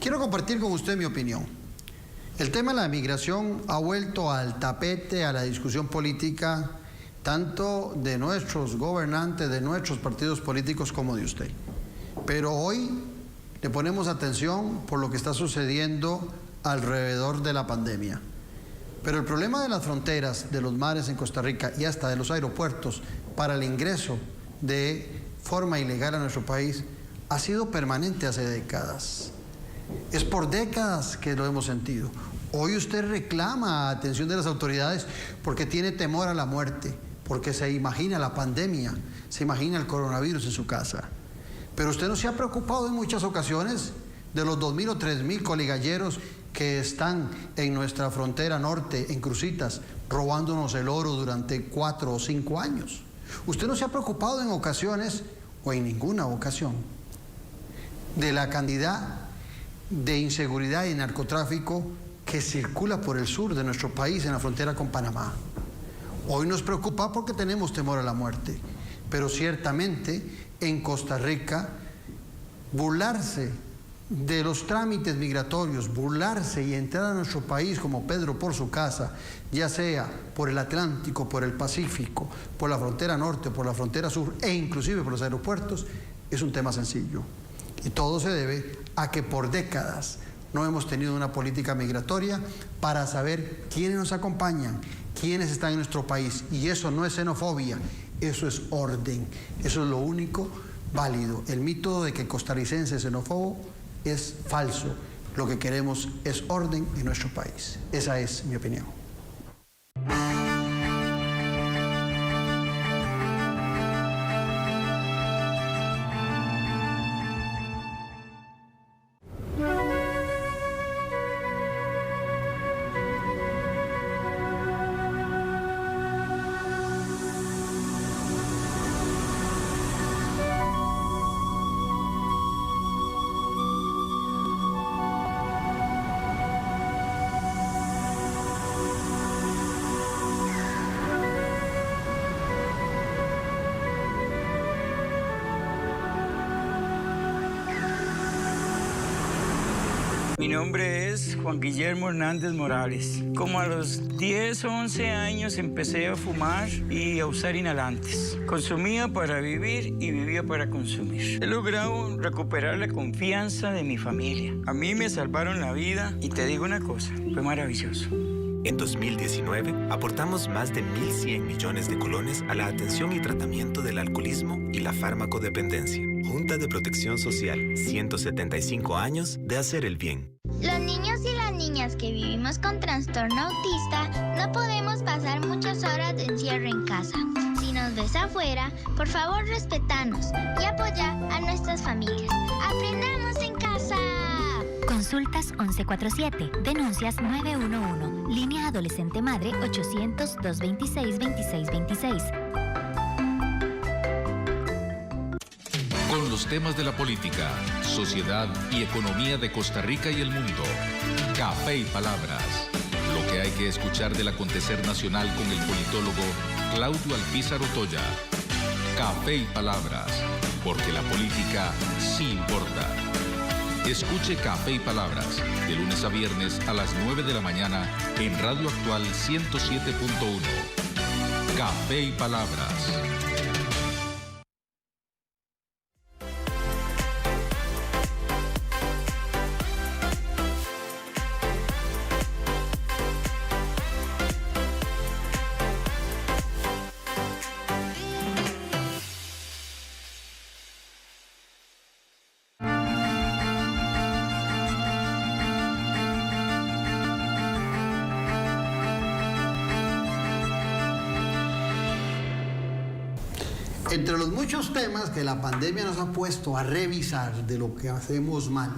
Quiero compartir con usted mi opinión. El tema de la migración ha vuelto al tapete, a la discusión política, tanto de nuestros gobernantes, de nuestros partidos políticos, como de usted. Pero hoy le ponemos atención por lo que está sucediendo alrededor de la pandemia. Pero el problema de las fronteras, de los mares en Costa Rica y hasta de los aeropuertos para el ingreso de forma ilegal a nuestro país ha sido permanente hace décadas. Es por décadas que lo hemos sentido. Hoy usted reclama atención de las autoridades porque tiene temor a la muerte, porque se imagina la pandemia, se imagina el coronavirus en su casa. Pero usted no se ha preocupado en muchas ocasiones de los 2.000 o 3.000 coligalleros que están en nuestra frontera norte, en Cruzitas, robándonos el oro durante 4 o 5 años. Usted no se ha preocupado en ocasiones, o en ninguna ocasión, de la cantidad de inseguridad y narcotráfico que circula por el sur de nuestro país en la frontera con Panamá. Hoy nos preocupa porque tenemos temor a la muerte, pero ciertamente en Costa Rica burlarse de los trámites migratorios, burlarse y entrar a nuestro país como Pedro por su casa, ya sea por el Atlántico, por el Pacífico, por la frontera norte, por la frontera sur e inclusive por los aeropuertos, es un tema sencillo. Y todo se debe a que por décadas no hemos tenido una política migratoria para saber quiénes nos acompañan, quiénes están en nuestro país. Y eso no es xenofobia, eso es orden. Eso es lo único válido. El mito de que el costarricense es xenófobo es falso. Lo que queremos es orden en nuestro país. Esa es mi opinión. Mi nombre es Juan Guillermo Hernández Morales. Como a los 10 o 11 años empecé a fumar y a usar inhalantes. Consumía para vivir y vivía para consumir. He logrado recuperar la confianza de mi familia. A mí me salvaron la vida y te digo una cosa, fue maravilloso. En 2019, aportamos más de 1.100 millones de colones a la atención y tratamiento del alcoholismo y la farmacodependencia. Junta de Protección Social, 175 años de hacer el bien. Los niños y las niñas que vivimos con trastorno autista no podemos pasar muchas horas de encierro en casa. Si nos ves afuera, por favor respétanos y apoya a nuestras familias. ¡Aprendamos en casa! Consultas 1147, denuncias 911, línea adolescente madre 800-226-2626. Con los temas de la política, sociedad y economía de Costa Rica y el mundo. Café y Palabras. Lo que hay que escuchar del acontecer nacional con el politólogo Claudio Alpizar Otoya. Café y Palabras, porque la política sí importa. Escuche Café y Palabras, de lunes a viernes a las 9 de la mañana en Radio Actual 107.1. Café y Palabras. Entre los muchos temas que la pandemia nos ha puesto a revisar de lo que hacemos mal,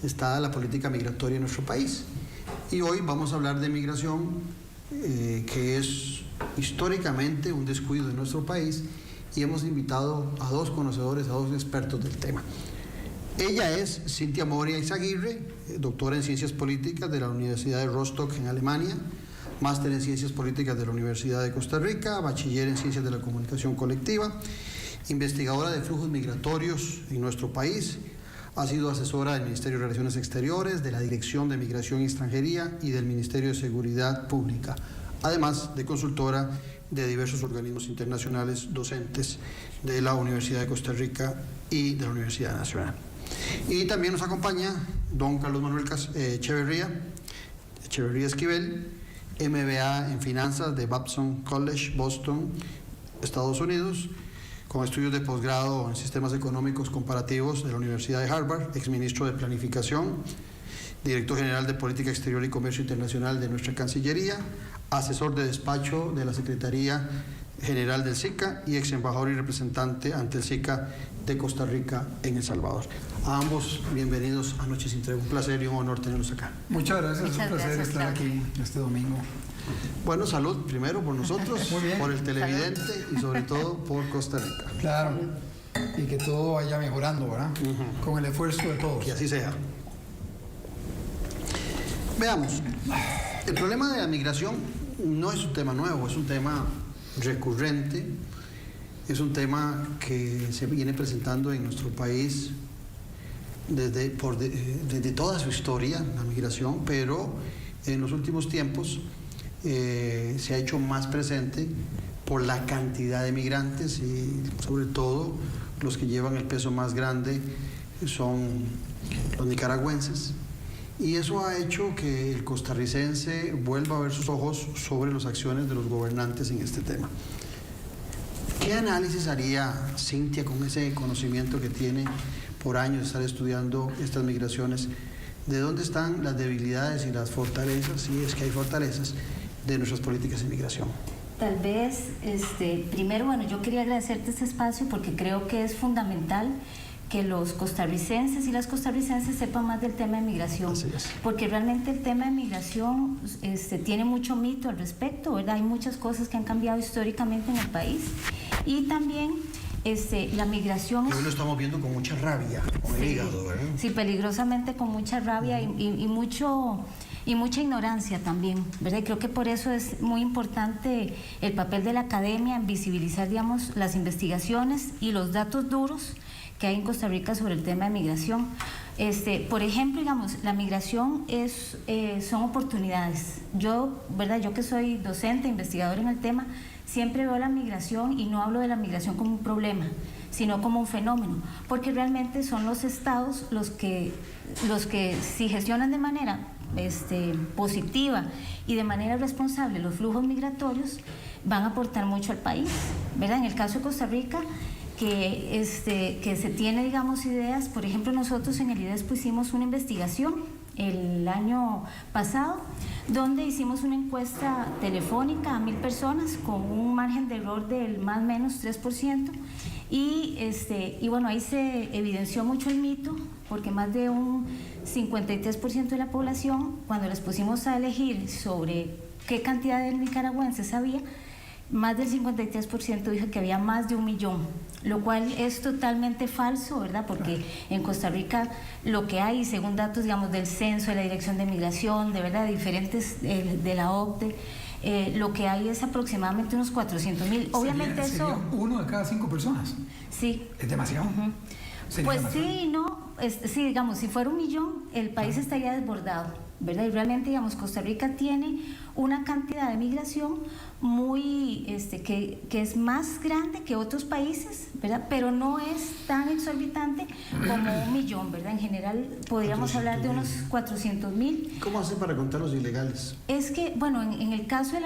está la política migratoria en nuestro país. Y hoy vamos a hablar de migración, que es históricamente un descuido de nuestro país, y hemos invitado a dos conocedores, a dos expertos del tema. Ella es Cintia Moria Izaguirre, doctora en Ciencias Políticas de la Universidad de Rostock en Alemania, máster en Ciencias Políticas de la Universidad de Costa Rica, bachiller en Ciencias de la Comunicación Colectiva, investigadora de flujos migratorios en nuestro país, Ha sido asesora del Ministerio de Relaciones Exteriores, de la Dirección de Migración y Extranjería y del Ministerio de Seguridad Pública, además de consultora de diversos organismos internacionales, docentes de la Universidad de Costa Rica y de la Universidad Nacional. Y también nos acompaña don Carlos Manuel Echeverría Esquivel, MBA en Finanzas de Babson College, Boston, Estados Unidos, con estudios de posgrado en Sistemas Económicos Comparativos de la Universidad de Harvard, exministro de Planificación, director general de Política Exterior y Comercio Internacional de nuestra Cancillería, asesor de despacho de la Secretaría General del SICA y ex embajador y representante ante el SICA de Costa Rica en El Salvador. A ambos, bienvenidos a Noche Sin Tregua. Un placer y un honor tenerlos acá. Muchas gracias, es un placer estar aquí este domingo. Bueno, salud primero por nosotros, por el televidente y sobre todo por Costa Rica. Claro, y que todo vaya mejorando, ¿verdad? Con el esfuerzo de todos. Que así sea. Veamos, el problema de la migración no es un tema nuevo, es un tema recurrente, es un tema que se viene presentando en nuestro país desde toda su historia, la migración, pero en los últimos tiempos se ha hecho más presente por la cantidad de migrantes y sobre todo los que llevan el peso más grande son los nicaragüenses, y eso ha hecho que el costarricense vuelva a ver sus ojos sobre las acciones de los gobernantes en este tema. ¿Qué análisis haría Cintia con ese conocimiento que tiene por años de estar estudiando estas migraciones? ¿De dónde están las debilidades y las fortalezas, si es que hay fortalezas, de nuestras políticas de migración? Tal vez, primero, bueno, yo quería agradecerte este espacio porque creo que es fundamental que los costarricenses y las costarricenses sepan más del tema de migración, porque realmente el tema de migración tiene mucho mito al respecto, ¿verdad? Hay muchas cosas que han cambiado históricamente en el país, y también la migración... Hoy lo estamos viendo con mucha rabia, con el hígado, ¿verdad? Sí, peligrosamente con mucha rabia y mucha ignorancia también, ¿verdad? Y creo que por eso es muy importante el papel de la academia en visibilizar, digamos, las investigaciones y los datos duros que hay en Costa Rica sobre el tema de migración. Por ejemplo, digamos, la migración son oportunidades. Yo, ¿verdad? Yo que soy docente, investigadora en el tema, siempre veo la migración y no hablo de la migración como un problema, sino como un fenómeno, porque realmente son los estados los que si gestionan de manera positiva y de manera responsable los flujos migratorios, van a aportar mucho al país, ¿verdad? En el caso de Costa Rica, que se tiene, digamos, ideas. Por ejemplo, nosotros en el IDESPO hicimos una investigación el año pasado, donde hicimos una encuesta telefónica a 1,000 personas con un margen de error del más o menos 3%, y bueno, ahí se evidenció mucho el mito, porque más de un 53% de la población, cuando les pusimos a elegir sobre qué cantidad de nicaragüenses había, más del 53% dijo que había más de 1 millón, lo cual es totalmente falso, ¿verdad? Porque en Costa Rica lo que hay, según datos, digamos, del censo, de la Dirección de Migración, de verdad, diferentes de la OCDE, lo que hay es aproximadamente unos 400,000. Obviamente sería 1 de cada 5 personas. Sí. Es demasiado. Pues sí, no, sí, digamos, si fuera 1 millón, el país estaría desbordado, ¿verdad? Y realmente, digamos, Costa Rica tiene una cantidad de migración muy, que es más grande que otros países, ¿verdad? Pero no es tan exorbitante como 1 millón, ¿verdad? En general podríamos hablar de unos 400,000. ¿Cómo hacen para contar los ilegales? Es que, bueno, en el caso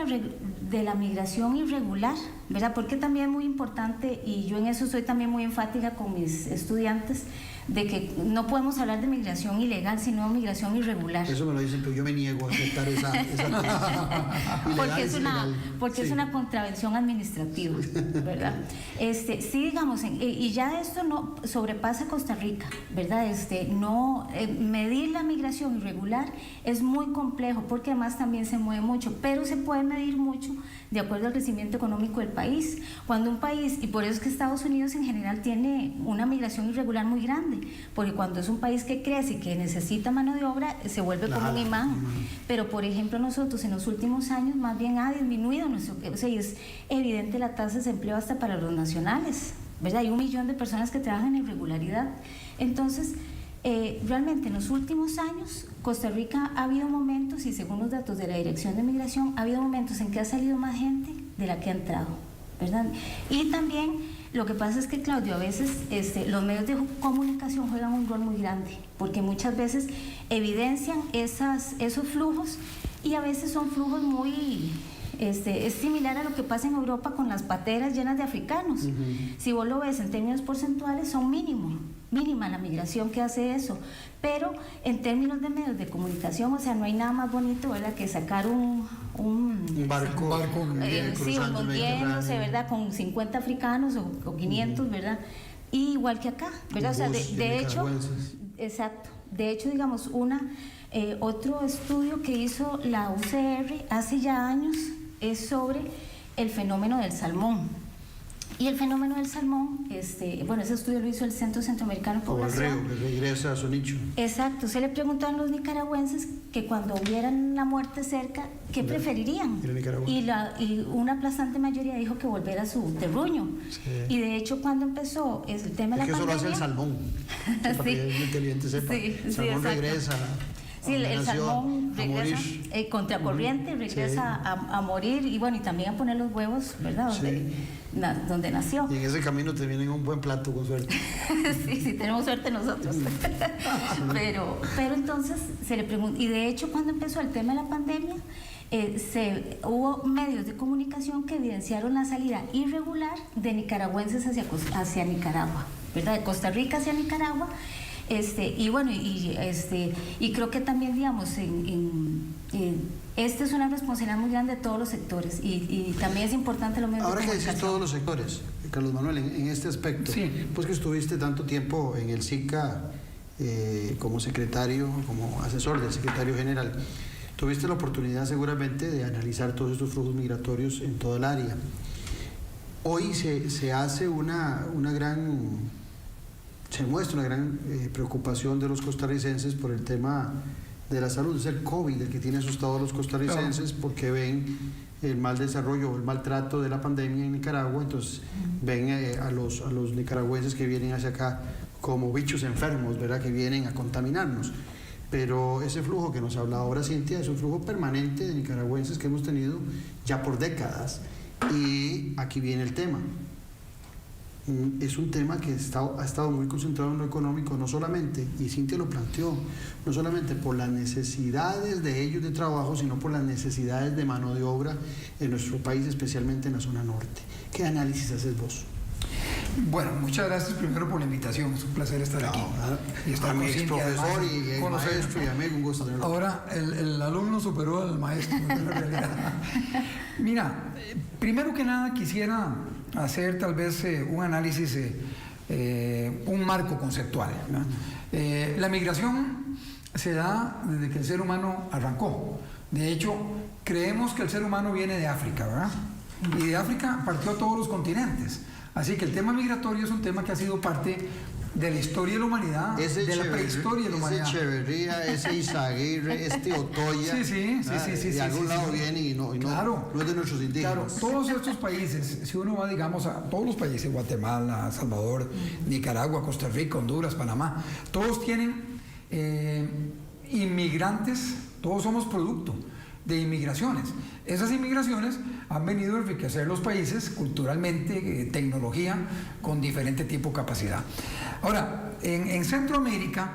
de la migración irregular, ¿verdad? Porque también es muy importante, y yo en eso soy también muy enfática con mis estudiantes, de que no podemos hablar de migración ilegal, sino de migración irregular. Eso me lo dicen, pero yo me niego a aceptar esa porque es una contravención administrativa, ¿verdad? Sí, digamos, y ya esto no sobrepasa Costa Rica, ¿verdad? Medir la migración irregular es muy complejo, porque además también se mueve mucho, pero se puede medir mucho de acuerdo al crecimiento económico del país. Cuando un país, y por eso es que Estados Unidos en general tiene una migración irregular muy grande, porque cuando es un país que crece y que necesita mano de obra, se vuelve como un imán. Pero, por ejemplo, nosotros en los últimos años más bien ha disminuido y es evidente la tasa de desempleo hasta para los nacionales, ¿verdad? Hay 1 millón de personas que trabajan en irregularidad. Entonces, Realmente en los últimos años Costa Rica ha habido momentos, y según los datos de la Dirección de Migración, ha habido momentos en que ha salido más gente de la que ha entrado, ¿verdad? Y también lo que pasa es que, Claudio, a veces los medios de comunicación juegan un rol muy grande, porque muchas veces evidencian esos flujos, y a veces son flujos muy... es similar a lo que pasa en Europa con las pateras llenas de africanos. Si vos lo ves en términos porcentuales, son mínima la migración que hace eso, pero en términos de medios de comunicación, o sea, no hay nada más bonito, ¿verdad?, que sacar un barco sí, hundiéndose, ¿verdad?, con 50 africanos o 500, ¿verdad? Y igual que acá, ¿verdad? O sea, de hecho, exacto, de hecho, digamos, otro estudio que hizo la UCR hace ya años es sobre el fenómeno del salmón. Y el fenómeno del salmón, ese estudio lo hizo el Centro Centroamericano de Población. O el río que regresa a su nicho. Exacto, se le preguntó a los nicaragüenses que cuando vieran la muerte cerca, ¿qué preferirían? Y una aplastante mayoría dijo que volver a su terruño. Sí. Y de hecho, cuando empezó el tema de la pandemia... Es que eso lo hace el salmón. Para que el inteligente sepa. El salmón regresa... Sí, el salmón regresa contracorriente, regresa a morir, y bueno, y también a poner los huevos, ¿verdad? Donde nació. Y en ese camino te vienen un buen plato, con suerte. sí, tenemos suerte nosotros. pero entonces se le preguntó, y de hecho cuando empezó el tema de la pandemia, hubo medios de comunicación que evidenciaron la salida irregular de nicaragüenses hacia Nicaragua, ¿verdad? De Costa Rica hacia Nicaragua. Y creo que también, digamos, esta es una responsabilidad muy grande de todos los sectores, y también es importante lo mismo. Ahora que decís todos los sectores, Carlos Manuel, en este aspecto, sí, pues que estuviste tanto tiempo en el SICA como secretario, como asesor del secretario general, tuviste la oportunidad seguramente de analizar todos estos flujos migratorios en todo el área. Hoy se hace se muestra una gran preocupación de los costarricenses por el tema de la salud. Es el COVID el que tiene asustado a los costarricenses, porque ven el mal desarrollo o el maltrato de la pandemia en Nicaragua. Entonces ven a los nicaragüenses que vienen hacia acá como bichos enfermos, ¿verdad?, que vienen a contaminarnos. Pero ese flujo que nos habla ahora Cintia es un flujo permanente de nicaragüenses que hemos tenido ya por décadas. Y aquí viene el tema. Es un tema que ha estado muy concentrado en lo económico, no solamente, y Cintia lo planteó, no solamente por las necesidades de ellos de trabajo, sino por las necesidades de mano de obra en nuestro país, especialmente en la zona norte. ¿Qué análisis haces vos? Bueno, muchas gracias primero por la invitación, es un placer estar aquí. Y estar con Cintia, profesor y maestro y amigo, un gusto tenerlo. Ahora, el alumno superó al maestro, en la realidad. Mira, primero que nada quisiera hacer tal vez un análisis, un marco conceptual, ¿no? La migración se da desde que el ser humano arrancó. De hecho, creemos que el ser humano viene de África, ¿verdad? Y de África partió a todos los continentes. Así que el tema migratorio es un tema que ha sido parte de la historia de la humanidad, de la prehistoria de la humanidad. Ese Echeverría, ese Izaguirre, este Otoya, de algún lado vienen y no es de nuestros indígenas. Claro, todos estos países, si uno va, digamos, a todos los países, Guatemala, Salvador, Nicaragua, Costa Rica, Honduras, Panamá, todos tienen inmigrantes, todos somos producto de inmigraciones. Esas inmigraciones han venido a enriquecer los países culturalmente, tecnología, con diferente tipo de capacidad. Ahora, en Centroamérica,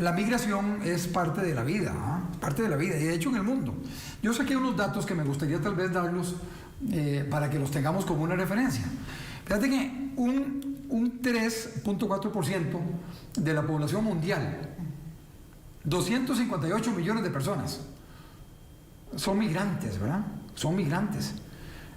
la migración es parte de la vida, parte de la vida, y de hecho en el mundo. Yo saqué unos datos que me gustaría tal vez darlos para que los tengamos como una referencia. Fíjate que un 3.4% de la población mundial, 258 millones de personas, son migrantes, ¿verdad? Son migrantes.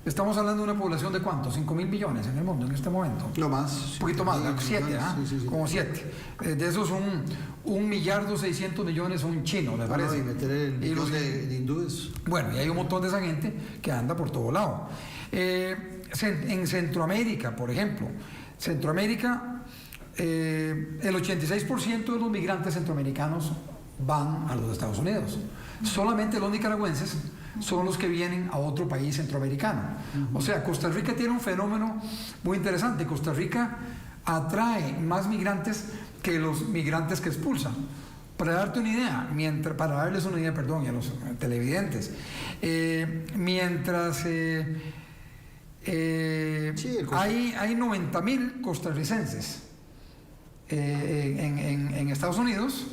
Estamos hablando de una población de ¿cuánto? 5.000 millones en el mundo en este momento. No más. Un poquito más, 7, ¿ah? Sí. Como 7. De esos 1.600.000.000 son chinos, ¿les parece? Y meter el millón de hindúes. Bueno, y hay un montón de esa gente que anda por todo lado. En Centroamérica, por ejemplo, el 86% de los migrantes centroamericanos van a los Estados Unidos. Solamente los nicaragüenses son los que vienen a otro país centroamericano. O sea, Costa Rica tiene un fenómeno muy interesante. Costa Rica atrae más migrantes que los migrantes que expulsan. Para darte una idea, para darles una idea, perdón, a los televidentes, mientras hay 90.000 costarricenses en Estados Unidos,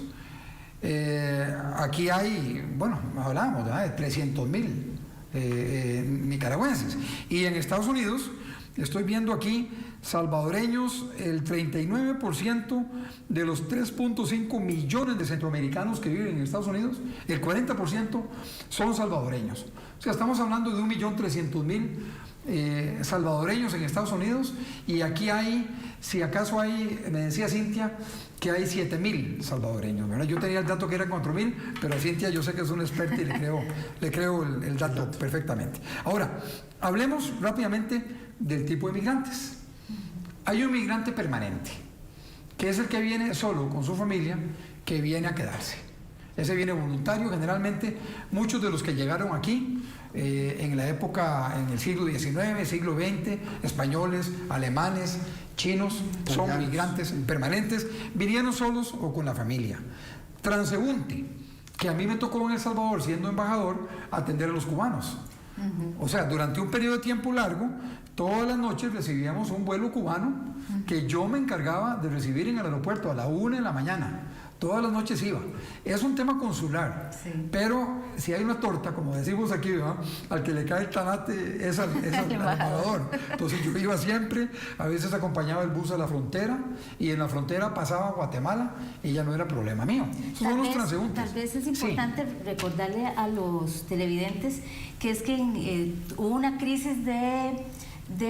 aquí hay, bueno, hablábamos de 300.000 nicaragüenses, y en Estados Unidos estoy viendo aquí salvadoreños, el 39% de los 3.5 millones de centroamericanos que viven en Estados Unidos, el 40% son salvadoreños. O sea, estamos hablando de 1.300.000 salvadoreños en Estados Unidos, y aquí hay, si acaso hay, me decía Cintia, que hay 7.000 salvadoreños, ¿verdad? Yo tenía el dato que eran 4.000, pero a Cintia yo sé que es una experta y le creo el dato perfectamente. Ahora, hablemos rápidamente del tipo de migrantes. Hay un migrante permanente, que es el que viene solo con su familia, que viene a quedarse. Ese viene voluntario. Generalmente muchos de los que llegaron aquí en la época, en el siglo XIX, siglo XX, españoles, alemanes, chinos, son migrantes permanentes, vinieron solos o con la familia. Transeúnte, que a mí me tocó en El Salvador, siendo embajador, atender a los cubanos. O sea, durante un periodo de tiempo largo, todas las noches recibíamos un vuelo cubano que yo me encargaba de recibir en el aeropuerto a la 1 de la mañana. Todas las noches iba. Es un tema consular, pero si hay una torta, como decimos aquí, ¿verdad? Al que le cae el tanate es al embajador. Entonces yo iba siempre, a veces acompañaba el bus a la frontera, y en la frontera pasaba a Guatemala y ya no era problema mío. Son unos transeúntes. Tal vez es importante recordarle a los televidentes que es que hubo una crisis de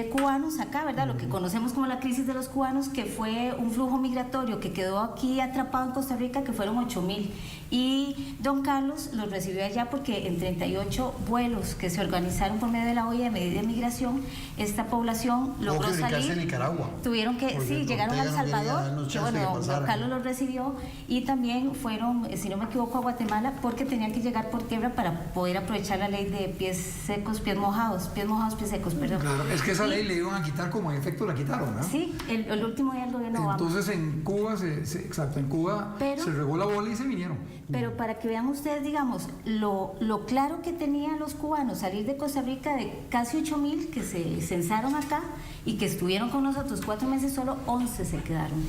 cubanos acá, ¿verdad? Lo que conocemos como la crisis de los cubanos, que fue un flujo migratorio que quedó aquí atrapado en Costa Rica, que fueron 8.000. Y don Carlos los recibió allá porque en 38 vuelos que se organizaron por medio de la olla de medida de migración, esta población logró salir. En Nicaragua. Tuvieron que, sí, llegaron a El Salvador, que bueno, don Carlos los recibió, y también fueron, si no me equivoco, a Guatemala, porque tenían que llegar por tierra para poder aprovechar la ley de pies secos, pies mojados, pies secos, perdón. Claro, es que esa ley le iban a quitar, como en efecto la quitaron, ¿no? Sí, el último día del gobierno Obama. Entonces en Cuba, en Cuba se regó la bola y se vinieron. Pero para que vean ustedes, digamos, lo claro que tenían los cubanos salir de Costa Rica, de casi 8.000 que se censaron acá y que estuvieron con nosotros 4 meses, solo 11 se quedaron.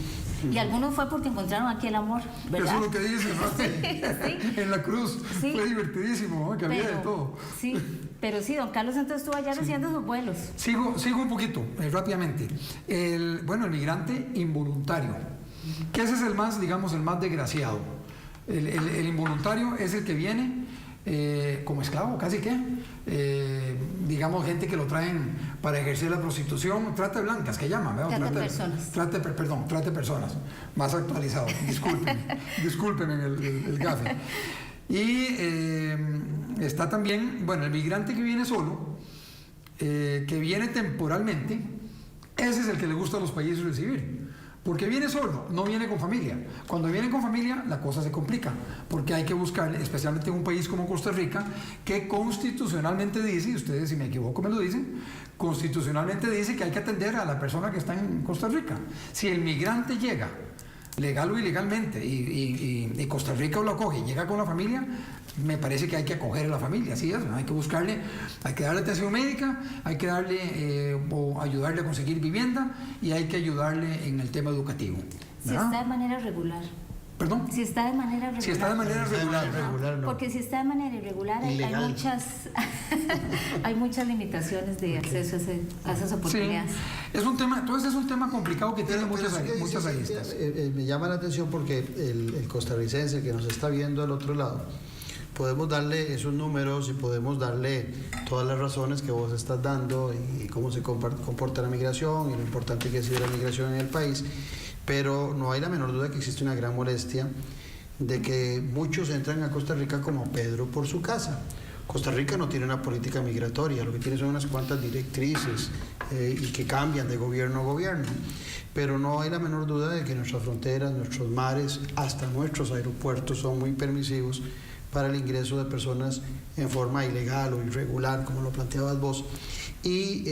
Y algunos fue porque encontraron aquí el amor, ¿verdad? Eso es lo que dicen, ¿no? Sí. En la cruz. Sí. Fue divertidísimo, ¿no? Que había de todo. Sí, pero sí, don Carlos entonces estuvo allá haciendo sus vuelos. Sigo un poquito, rápidamente. El migrante involuntario, que ese es el más, digamos, el más desgraciado. El involuntario es el que viene como esclavo, casi que, digamos, gente que lo traen para ejercer la prostitución, trata de blancas, que llaman, ¿verdad? Trata de personas, más actualizado, discúlpenme el gafe. Y está también, el migrante que viene solo, que viene temporalmente, ese es el que le gusta a los países recibir. Porque viene solo, no viene con familia. Cuando viene con familia, la cosa se complica, porque hay que buscar, especialmente en un país como Costa Rica, que constitucionalmente dice, y ustedes si me equivoco me lo dicen, constitucionalmente dice que hay que atender a la persona que está en Costa Rica. Si el migrante llega, legal o ilegalmente, y Costa Rica lo acoge y llega con la familia, me parece que hay que acoger a la familia, así es, ¿no? Hay que buscarle, hay que darle atención médica, hay que darle o ayudarle a conseguir vivienda, y hay que ayudarle en el tema educativo, ¿verdad? Si está de manera regular. ¿Perdón? Si está de manera regular. Si está de manera regular. No. Porque si está de manera irregular hay muchas limitaciones de acceso a esas oportunidades. Sí. Entonces es un tema complicado que tiene muchas aristas. Me llama la atención porque el costarricense que nos está viendo del otro lado, podemos darle esos números y podemos darle todas las razones que vos estás dando y cómo se comporta la migración y lo importante que ha sido la migración en el país, pero no hay la menor duda que existe una gran molestia de que muchos entran a Costa Rica como Pedro por su casa. Costa Rica no tiene una política migratoria, lo que tiene son unas cuantas directrices y que cambian de gobierno a gobierno, pero no hay la menor duda de que nuestras fronteras, nuestros mares, hasta nuestros aeropuertos son muy permisivos para el ingreso de personas en forma ilegal o irregular, como lo planteabas vos, y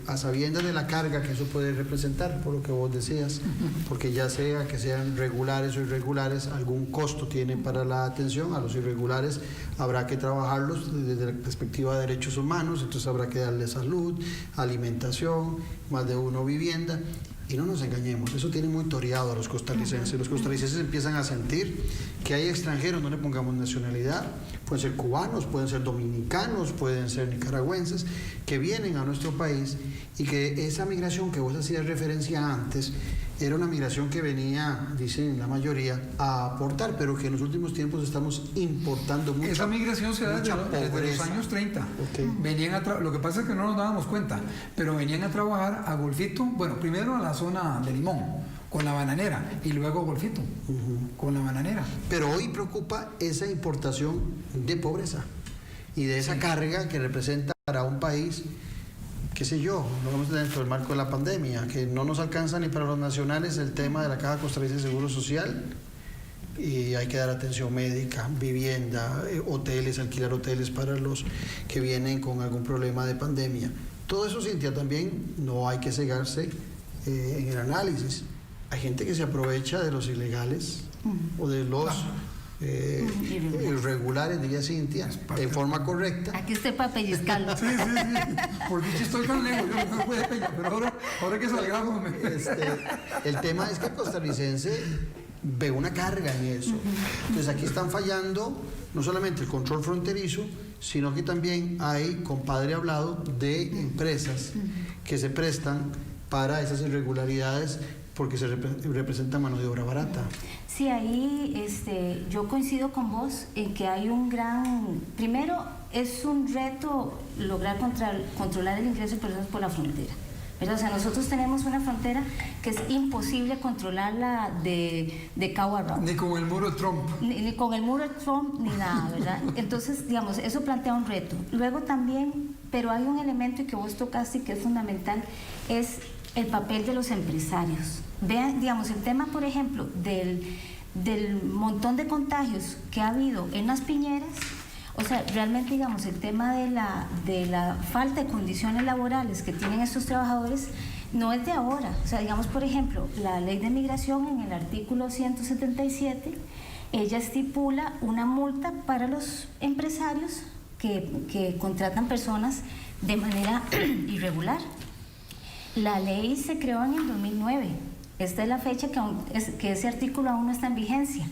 a sabiendas de la carga que eso puede representar, por lo que vos decías, porque ya sea que sean regulares o irregulares, algún costo tiene para la atención. A los irregulares habrá que trabajarlos desde la perspectiva de derechos humanos, entonces habrá que darle salud, alimentación, más de uno vivienda. Y no nos engañemos, eso tiene muy toreado a los costarricenses. Los costarricenses empiezan a sentir que hay extranjeros, no le pongamos nacionalidad, pueden ser cubanos, pueden ser dominicanos, pueden ser nicaragüenses, que vienen a nuestro país, y que esa migración que vos hacías referencia antes era una migración que venía, dicen la mayoría, a aportar, pero que en los últimos tiempos estamos importando mucho. Esa migración se da desde los años 30. Okay. Venían lo que pasa es que no nos dábamos cuenta, pero venían a trabajar a Golfito, bueno, primero a la zona de Limón, con la bananera, y luego a Golfito, con la bananera. Pero hoy preocupa esa importación de pobreza y de esa carga que representa para un país, qué sé yo, lo vemos dentro del marco de la pandemia, que no nos alcanza ni para los nacionales el tema de la Caja Costarricense de Seguro Social, y hay que dar atención médica, vivienda, hoteles, alquilar hoteles para los que vienen con algún problema de pandemia. Todo eso, Cintia, también no hay que cegarse en el análisis. Hay gente que se aprovecha de los ilegales o de los irregulares, diría Cintia, en forma correcta. Aquí estoy para pellizcarlo. Sí, porque si estoy tan lejos, yo no puedo peña, pero ahora que salgamos. El tema es que el costarricense ve una carga en eso. Entonces aquí están fallando no solamente el control fronterizo, sino que también hay, compadre hablado, de empresas que se prestan para esas irregularidades porque se representa mano de obra barata. Sí, ahí yo coincido con vos en que hay un gran... Primero, es un reto lograr controlar el ingreso de personas por la frontera, ¿verdad? O sea, nosotros tenemos una frontera que es imposible controlarla de cabo a rabo. Ni con el muro de Trump. Ni con el muro de Trump, ni nada, ¿verdad? Entonces, digamos, eso plantea un reto. Luego también, pero hay un elemento que vos tocaste que es fundamental, es el papel de los empresarios. Vean, digamos, el tema, por ejemplo, del montón de contagios que ha habido en las piñeras. O sea, realmente, digamos, el tema de la falta de condiciones laborales que tienen estos trabajadores no es de ahora. O sea, digamos, por ejemplo, la ley de migración en el artículo 177, ella estipula una multa para los empresarios que contratan personas de manera irregular. La ley se creó en el 2009. Esta es la fecha que ese artículo aún no está en vigencia,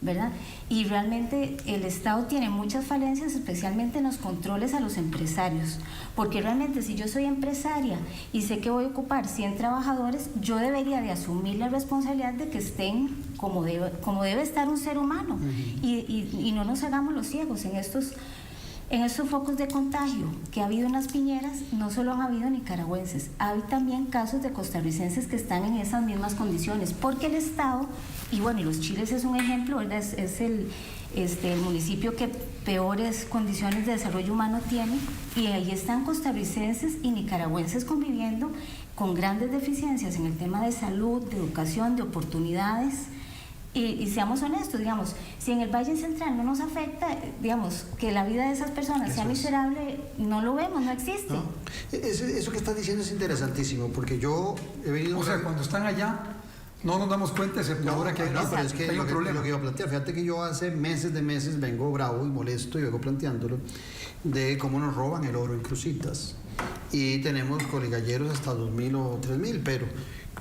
¿verdad? Y realmente el Estado tiene muchas falencias, especialmente en los controles a los empresarios, porque realmente si yo soy empresaria y sé que voy a ocupar 100 trabajadores, yo debería de asumir la responsabilidad de que estén como debe estar un ser humano. Y no nos hagamos los ciegos en estos focos de contagio que ha habido en las piñeras. No solo han habido nicaragüenses, hay también casos de costarricenses que están en esas mismas condiciones, porque el Estado, y bueno, y Los Chiles es un ejemplo, ¿verdad? Es el municipio que peores condiciones de desarrollo humano tiene, y ahí están costarricenses y nicaragüenses conviviendo con grandes deficiencias en el tema de salud, de educación, de oportunidades. Y seamos honestos, digamos, si en el Valle Central no nos afecta, digamos, que la vida de esas personas sea miserable, no lo vemos, no existe. ¿No? Eso que estás diciendo es interesantísimo, porque yo he venido... O sea, cuando están allá, no nos damos cuenta, excepto ahora que hay, pero es que hay un problema. Lo que iba a plantear, fíjate que yo hace meses vengo bravo y molesto y vengo planteándolo, de cómo nos roban el oro en Cruzitas. Y tenemos coligalleros hasta 2.000 o 3.000, pero...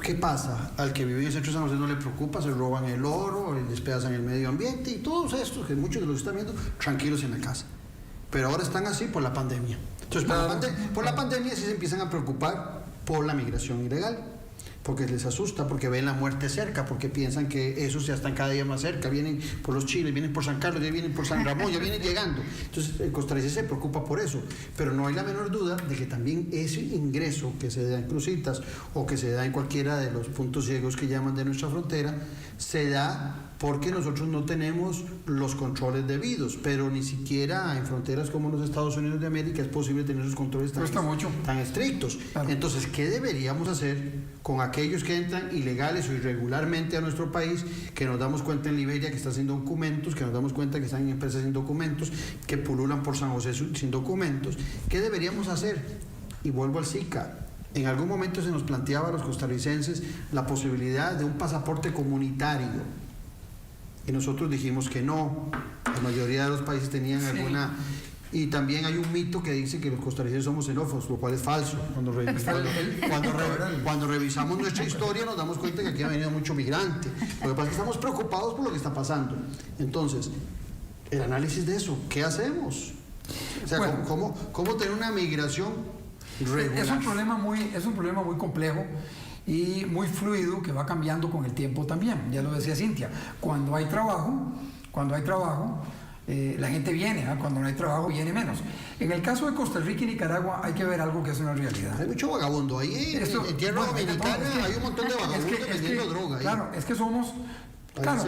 ¿qué pasa? Al que vive en el centro de San José no le preocupa, se roban el oro, despedazan el medio ambiente y todos estos, que muchos de los están viendo, tranquilos en la casa. Pero ahora están así por la pandemia. Entonces, por la pandemia sí se empiezan a preocupar por la migración ilegal, porque les asusta, porque ven la muerte cerca, porque piensan que esos ya están cada día más cerca, vienen por Los Chiles, vienen por San Carlos, ya vienen por San Ramón, ya vienen llegando. Entonces el costarricense se preocupa por eso, pero no hay la menor duda de que también ese ingreso que se da en Cruzitas o que se da en cualquiera de los puntos ciegos que llaman de nuestra frontera, se da porque nosotros no tenemos los controles debidos, pero ni siquiera en fronteras como los Estados Unidos de América es posible tener esos controles tan estrictos. Claro. Entonces, ¿qué deberíamos hacer con aquellos que entran ilegales o irregularmente a nuestro país, que nos damos cuenta en Liberia que están sin documentos, que nos damos cuenta que están en empresas sin documentos, que pululan por San José sin documentos? ¿Qué deberíamos hacer? Y vuelvo al SICA. En algún momento se nos planteaba a los costarricenses la posibilidad de un pasaporte comunitario. Y nosotros dijimos que no. La mayoría de los países tenían alguna... Y también hay un mito que dice que los costarricenses somos xenófobos, lo cual es falso. Cuando revisamos nuestra historia nos damos cuenta que aquí ha venido mucho migrante. Lo que pasa es que estamos preocupados por lo que está pasando. Entonces, el análisis de eso, ¿qué hacemos? O sea, bueno, ¿cómo tener una migración regular? Es un problema muy complejo y muy fluido, que va cambiando con el tiempo también. Ya lo decía Cintia, cuando hay trabajo, la gente viene, cuando no hay trabajo viene menos. En el caso de Costa Rica y Nicaragua hay que ver algo que es una realidad. Hay mucho vagabundo ahí, en tierra dominicana hay un montón de vagabundos vendiendo droga. Claro, es que somos... Claro,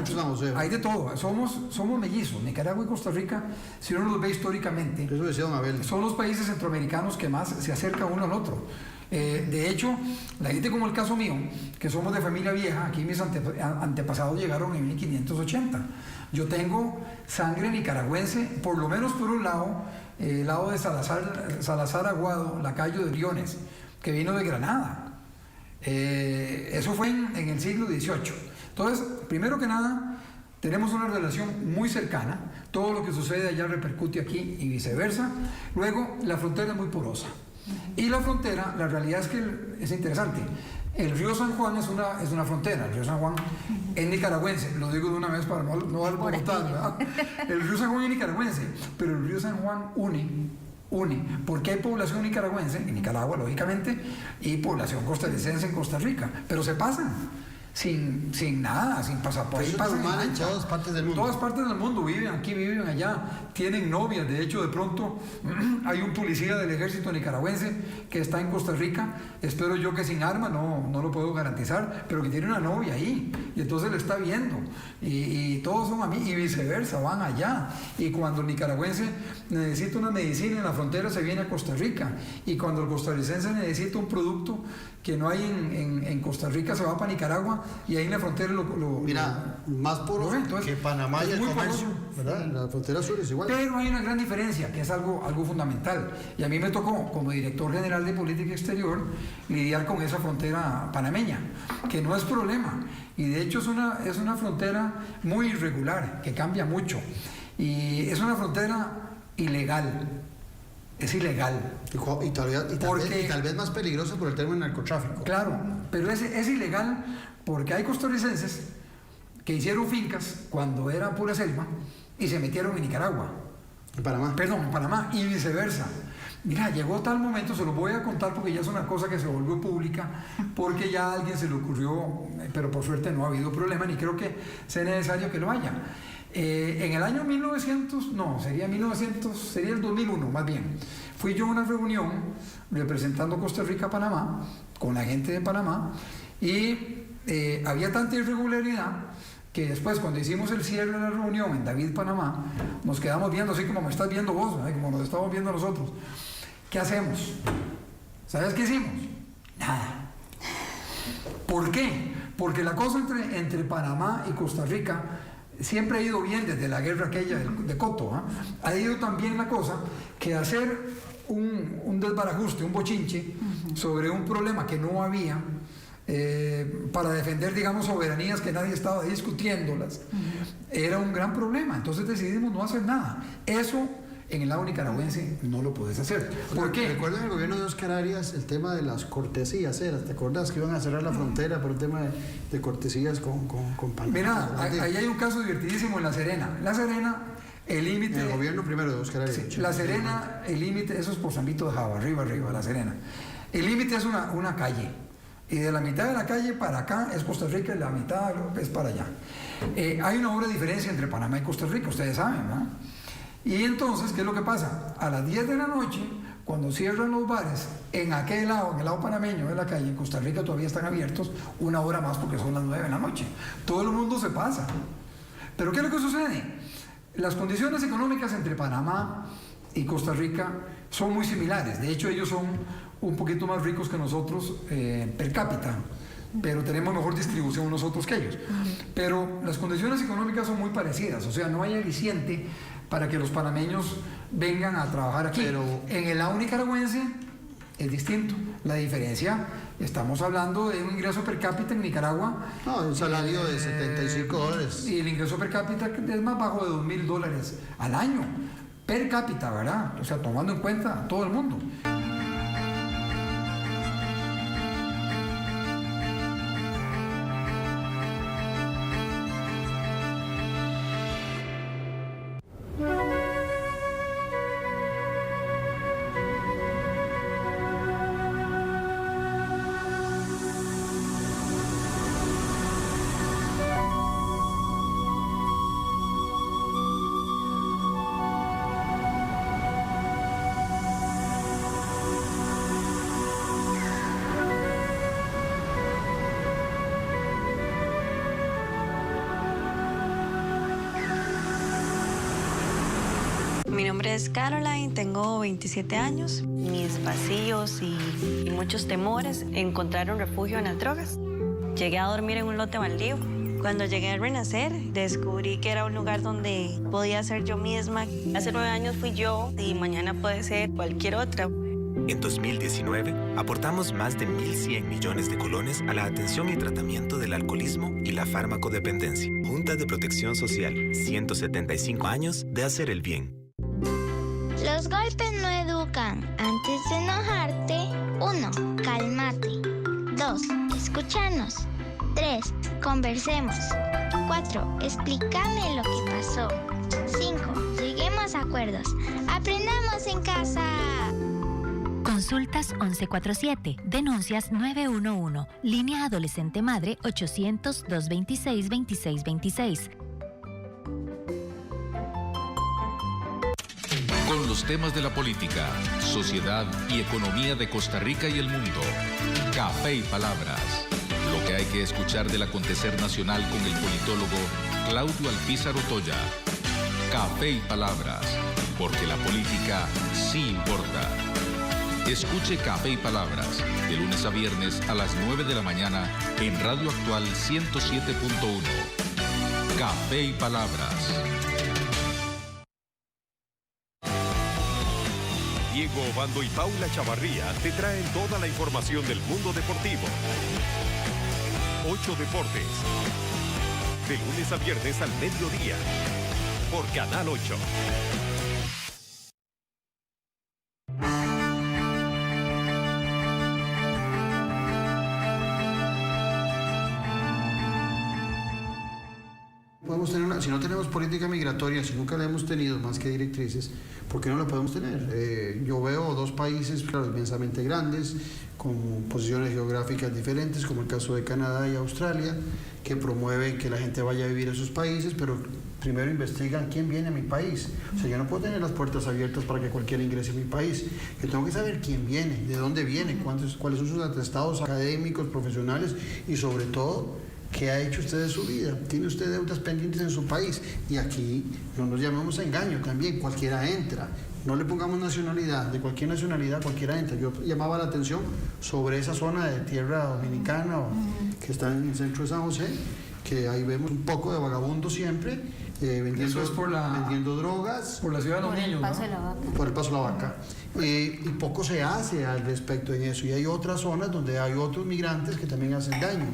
hay de todo, somos mellizos. Nicaragua y Costa Rica, si uno los ve históricamente, eso decía don Abel, son los países centroamericanos que más se acercan uno al otro. De hecho, la gente como el caso mío, que somos de familia vieja, aquí mis antepasados llegaron en 1580. Yo tengo sangre nicaragüense, por lo menos por un lado, el lado de Salazar Aguado, lacayo de Briones, que vino de Granada. Eso fue en el siglo XVIII. Entonces, primero que nada, tenemos una relación muy cercana. Todo lo que sucede allá repercute aquí y viceversa. Luego, la frontera es muy porosa. Y la frontera, la realidad es que es interesante. El río San Juan es una frontera. El río San Juan es nicaragüense. Lo digo de una vez para no alborotar, ¿verdad? El río San Juan es nicaragüense, pero el río San Juan une, porque hay población nicaragüense en Nicaragua, lógicamente, y población costarricense en Costa Rica, pero se pasan. Sin nada, sin pasaporte. En todas partes del mundo. Todas partes del mundo, viven aquí, viven allá, tienen novias. De hecho, de pronto hay un policía del ejército nicaragüense que está en Costa Rica, espero yo que sin arma, no lo puedo garantizar, pero que tiene una novia ahí, y entonces le está viendo, y todos son amigos, y viceversa, van allá. Y cuando el nicaragüense necesita una medicina en la frontera, se viene a Costa Rica, y cuando el costarricense necesita un producto que no hay en Costa Rica, se va para Nicaragua, y ahí en la frontera más poroso que Panamá y el comercio, ¿verdad? En la frontera sur es igual. Pero hay una gran diferencia, que es algo fundamental, y a mí me tocó, como director general de política exterior, lidiar con esa frontera panameña, que no es problema, y de hecho es una frontera muy irregular, que cambia mucho, y es una frontera ilegal. Es ilegal. Y tal vez más peligrosa por el tema del narcotráfico. Claro, pero es ilegal porque hay costarricenses que hicieron fincas cuando era pura selva y se metieron en Nicaragua. En Panamá. Perdón, en Panamá, y viceversa. Mira, llegó tal momento, se lo voy a contar porque ya es una cosa que se volvió pública, porque ya a alguien se le ocurrió, pero por suerte no ha habido problema, ni creo que sea necesario que lo haya. En el año 1900, sería el 2001 más bien, fui yo a una reunión representando Costa Rica a Panamá, con la gente de Panamá, y había tanta irregularidad que después, cuando hicimos el cierre de la reunión en David, Panamá, nos quedamos viendo así como me estás viendo vos, como nos estamos viendo nosotros. ¿Qué hacemos? ¿Sabes qué hicimos? Nada. ¿Por qué? Porque la cosa entre Panamá y Costa Rica siempre ha ido bien desde la guerra aquella de Coto. Ha ido también la cosa que hacer un desbarajuste, un bochinche sobre un problema que no había, para defender, digamos, soberanías que nadie estaba discutiéndolas, era un gran problema. Entonces decidimos no hacer nada. Eso en el lado nicaragüense no lo puedes hacer. ¿Por qué? Recuerden el gobierno de Oscar Arias el tema de las cortesías, ¿te acordás que iban a cerrar la frontera por el tema de cortesías con Panamá? Mira, ahí hay un caso divertidísimo en La Serena. La Serena, el límite... El gobierno primero de Oscar Arias. Sí, La Serena, el límite, eso es por San Vito de Java, arriba, La Serena. El límite es una calle. Y de la mitad de la calle para acá es Costa Rica y la mitad es para allá. Hay una hora de diferencia entre Panamá y Costa Rica, ustedes saben, ¿no? Y entonces, ¿qué es lo que pasa? A las 10 de la noche, cuando cierran los bares, en aquel lado, en el lado panameño de la calle, en Costa Rica todavía están abiertos una hora más porque son las 9 de la noche. Todo el mundo se pasa. Pero ¿qué es lo que sucede? Las condiciones económicas entre Panamá y Costa Rica son muy similares. De hecho, ellos son un poquito más ricos que nosotros per cápita, pero tenemos mejor distribución nosotros que ellos. Pero las condiciones económicas son muy parecidas, o sea, no hay aliciente para que los panameños vengan a trabajar aquí. Pero en el lado nicaragüense es distinto. La diferencia, estamos hablando de un ingreso per cápita en Nicaragua. No, un salario de $75. Y el ingreso per cápita es más bajo de $2,000 al año. Per cápita, ¿verdad? O sea, tomando en cuenta a todo el mundo. Mi nombre es Caroline, tengo 27 años. Mis vacíos y muchos temores encontraron refugio en las drogas. Llegué a dormir en un lote baldío. Cuando llegué a Renacer, descubrí que era un lugar donde podía ser yo misma. Hace 9 años fui yo y mañana puede ser cualquier otra. En 2019, aportamos más de 1.100 millones de colones a la atención y tratamiento del alcoholismo y la farmacodependencia. Junta de Protección Social, 175 años de hacer el bien. Los golpes no educan. Antes de enojarte, 1. Cálmate. 2. Escúchanos. 3. Conversemos. 4. Explícame lo que pasó. 5. Lleguemos a acuerdos. Aprendamos en casa. Consultas 1147, denuncias 911, línea adolescente madre 800-226-2626. Con los temas de la política, sociedad y economía de Costa Rica y el mundo. Café y Palabras. Lo que hay que escuchar del acontecer nacional con el politólogo Claudio Alpizar Otoya. Café y Palabras, porque la política sí importa. Escuche Café y Palabras, de lunes a viernes a las 9 de la mañana en Radio Actual 107.1. Café y Palabras. Diego Obando y Paula Chavarría te traen toda la información del mundo deportivo. 8 Deportes. De lunes a viernes al mediodía. Por Canal 8. Podemos tener si no tenemos política migratoria, si nunca la hemos tenido más que directrices, ¿por qué no la podemos tener? Yo veo dos países, claro, inmensamente grandes, con posiciones geográficas diferentes, como el caso de Canadá y Australia, que promueven que la gente vaya a vivir a sus países, pero primero investigan quién viene a mi país. O sea, yo no puedo tener las puertas abiertas para que cualquiera ingrese a mi país. Yo tengo que saber quién viene, de dónde viene, cuáles son sus atestados académicos, profesionales y sobre todo, ¿qué ha hecho usted de su vida? ¿Tiene usted deudas pendientes en su país? Y aquí no nos llamemos a engaño también, cualquiera entra. No le pongamos nacionalidad, de cualquier nacionalidad cualquiera entra. Yo llamaba la atención sobre esa zona de tierra dominicana que está en el centro de San José, que ahí vemos un poco de vagabundo siempre, vendiendo drogas. Por la ciudad de los niños, ¿no? Por el Paso de la Vaca. Y poco se hace al respecto en eso. Y hay otras zonas donde hay otros migrantes que también hacen daño.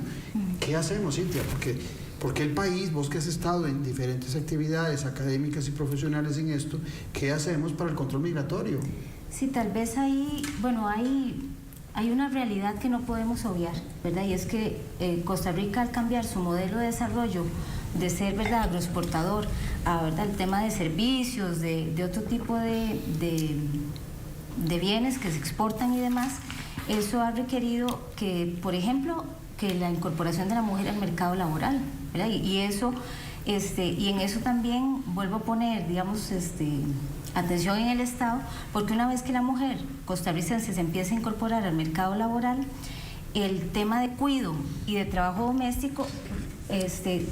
¿Qué hacemos, Cintia? Porque el país, vos que has estado en diferentes actividades académicas y profesionales en esto, ¿qué hacemos para el control migratorio? Sí, tal vez ahí, bueno, hay una realidad que no podemos obviar, ¿verdad? Y es que Costa Rica, al cambiar su modelo de desarrollo, de ser, ¿verdad?, agroexportador, a, ¿verdad?, el tema de servicios, de otro tipo de bienes que se exportan y demás, eso ha requerido que, por ejemplo, que la incorporación de la mujer al mercado laboral, ¿verdad? Y eso, y en eso también vuelvo a poner, digamos, atención en el Estado, porque una vez que la mujer costarricense se empieza a incorporar al mercado laboral, el tema de cuidado y de trabajo doméstico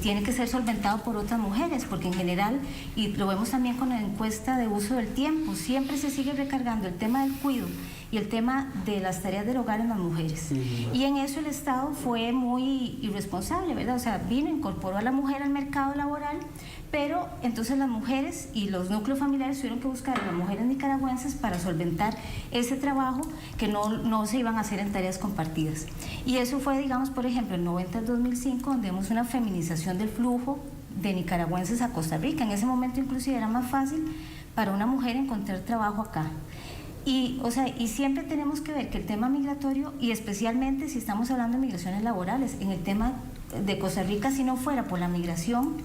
tiene que ser solventado por otras mujeres, porque en general, y lo vemos también con la encuesta de uso del tiempo, siempre se sigue recargando el tema del cuidado y el tema de las tareas del hogar en las mujeres. Y en eso el Estado fue muy irresponsable, ¿verdad? O sea, vino, incorporó a la mujer al mercado laboral, pero entonces las mujeres y los núcleos familiares tuvieron que buscar a las mujeres nicaragüenses para solventar ese trabajo que no se iban a hacer en tareas compartidas. Y eso fue, digamos, por ejemplo, en 90 al 2005, donde vemos una feminización del flujo de nicaragüenses a Costa Rica. En ese momento inclusive era más fácil para una mujer encontrar trabajo acá. Y siempre tenemos que ver que el tema migratorio, y especialmente si estamos hablando de migraciones laborales, en el tema de Costa Rica, si no fuera por la migración,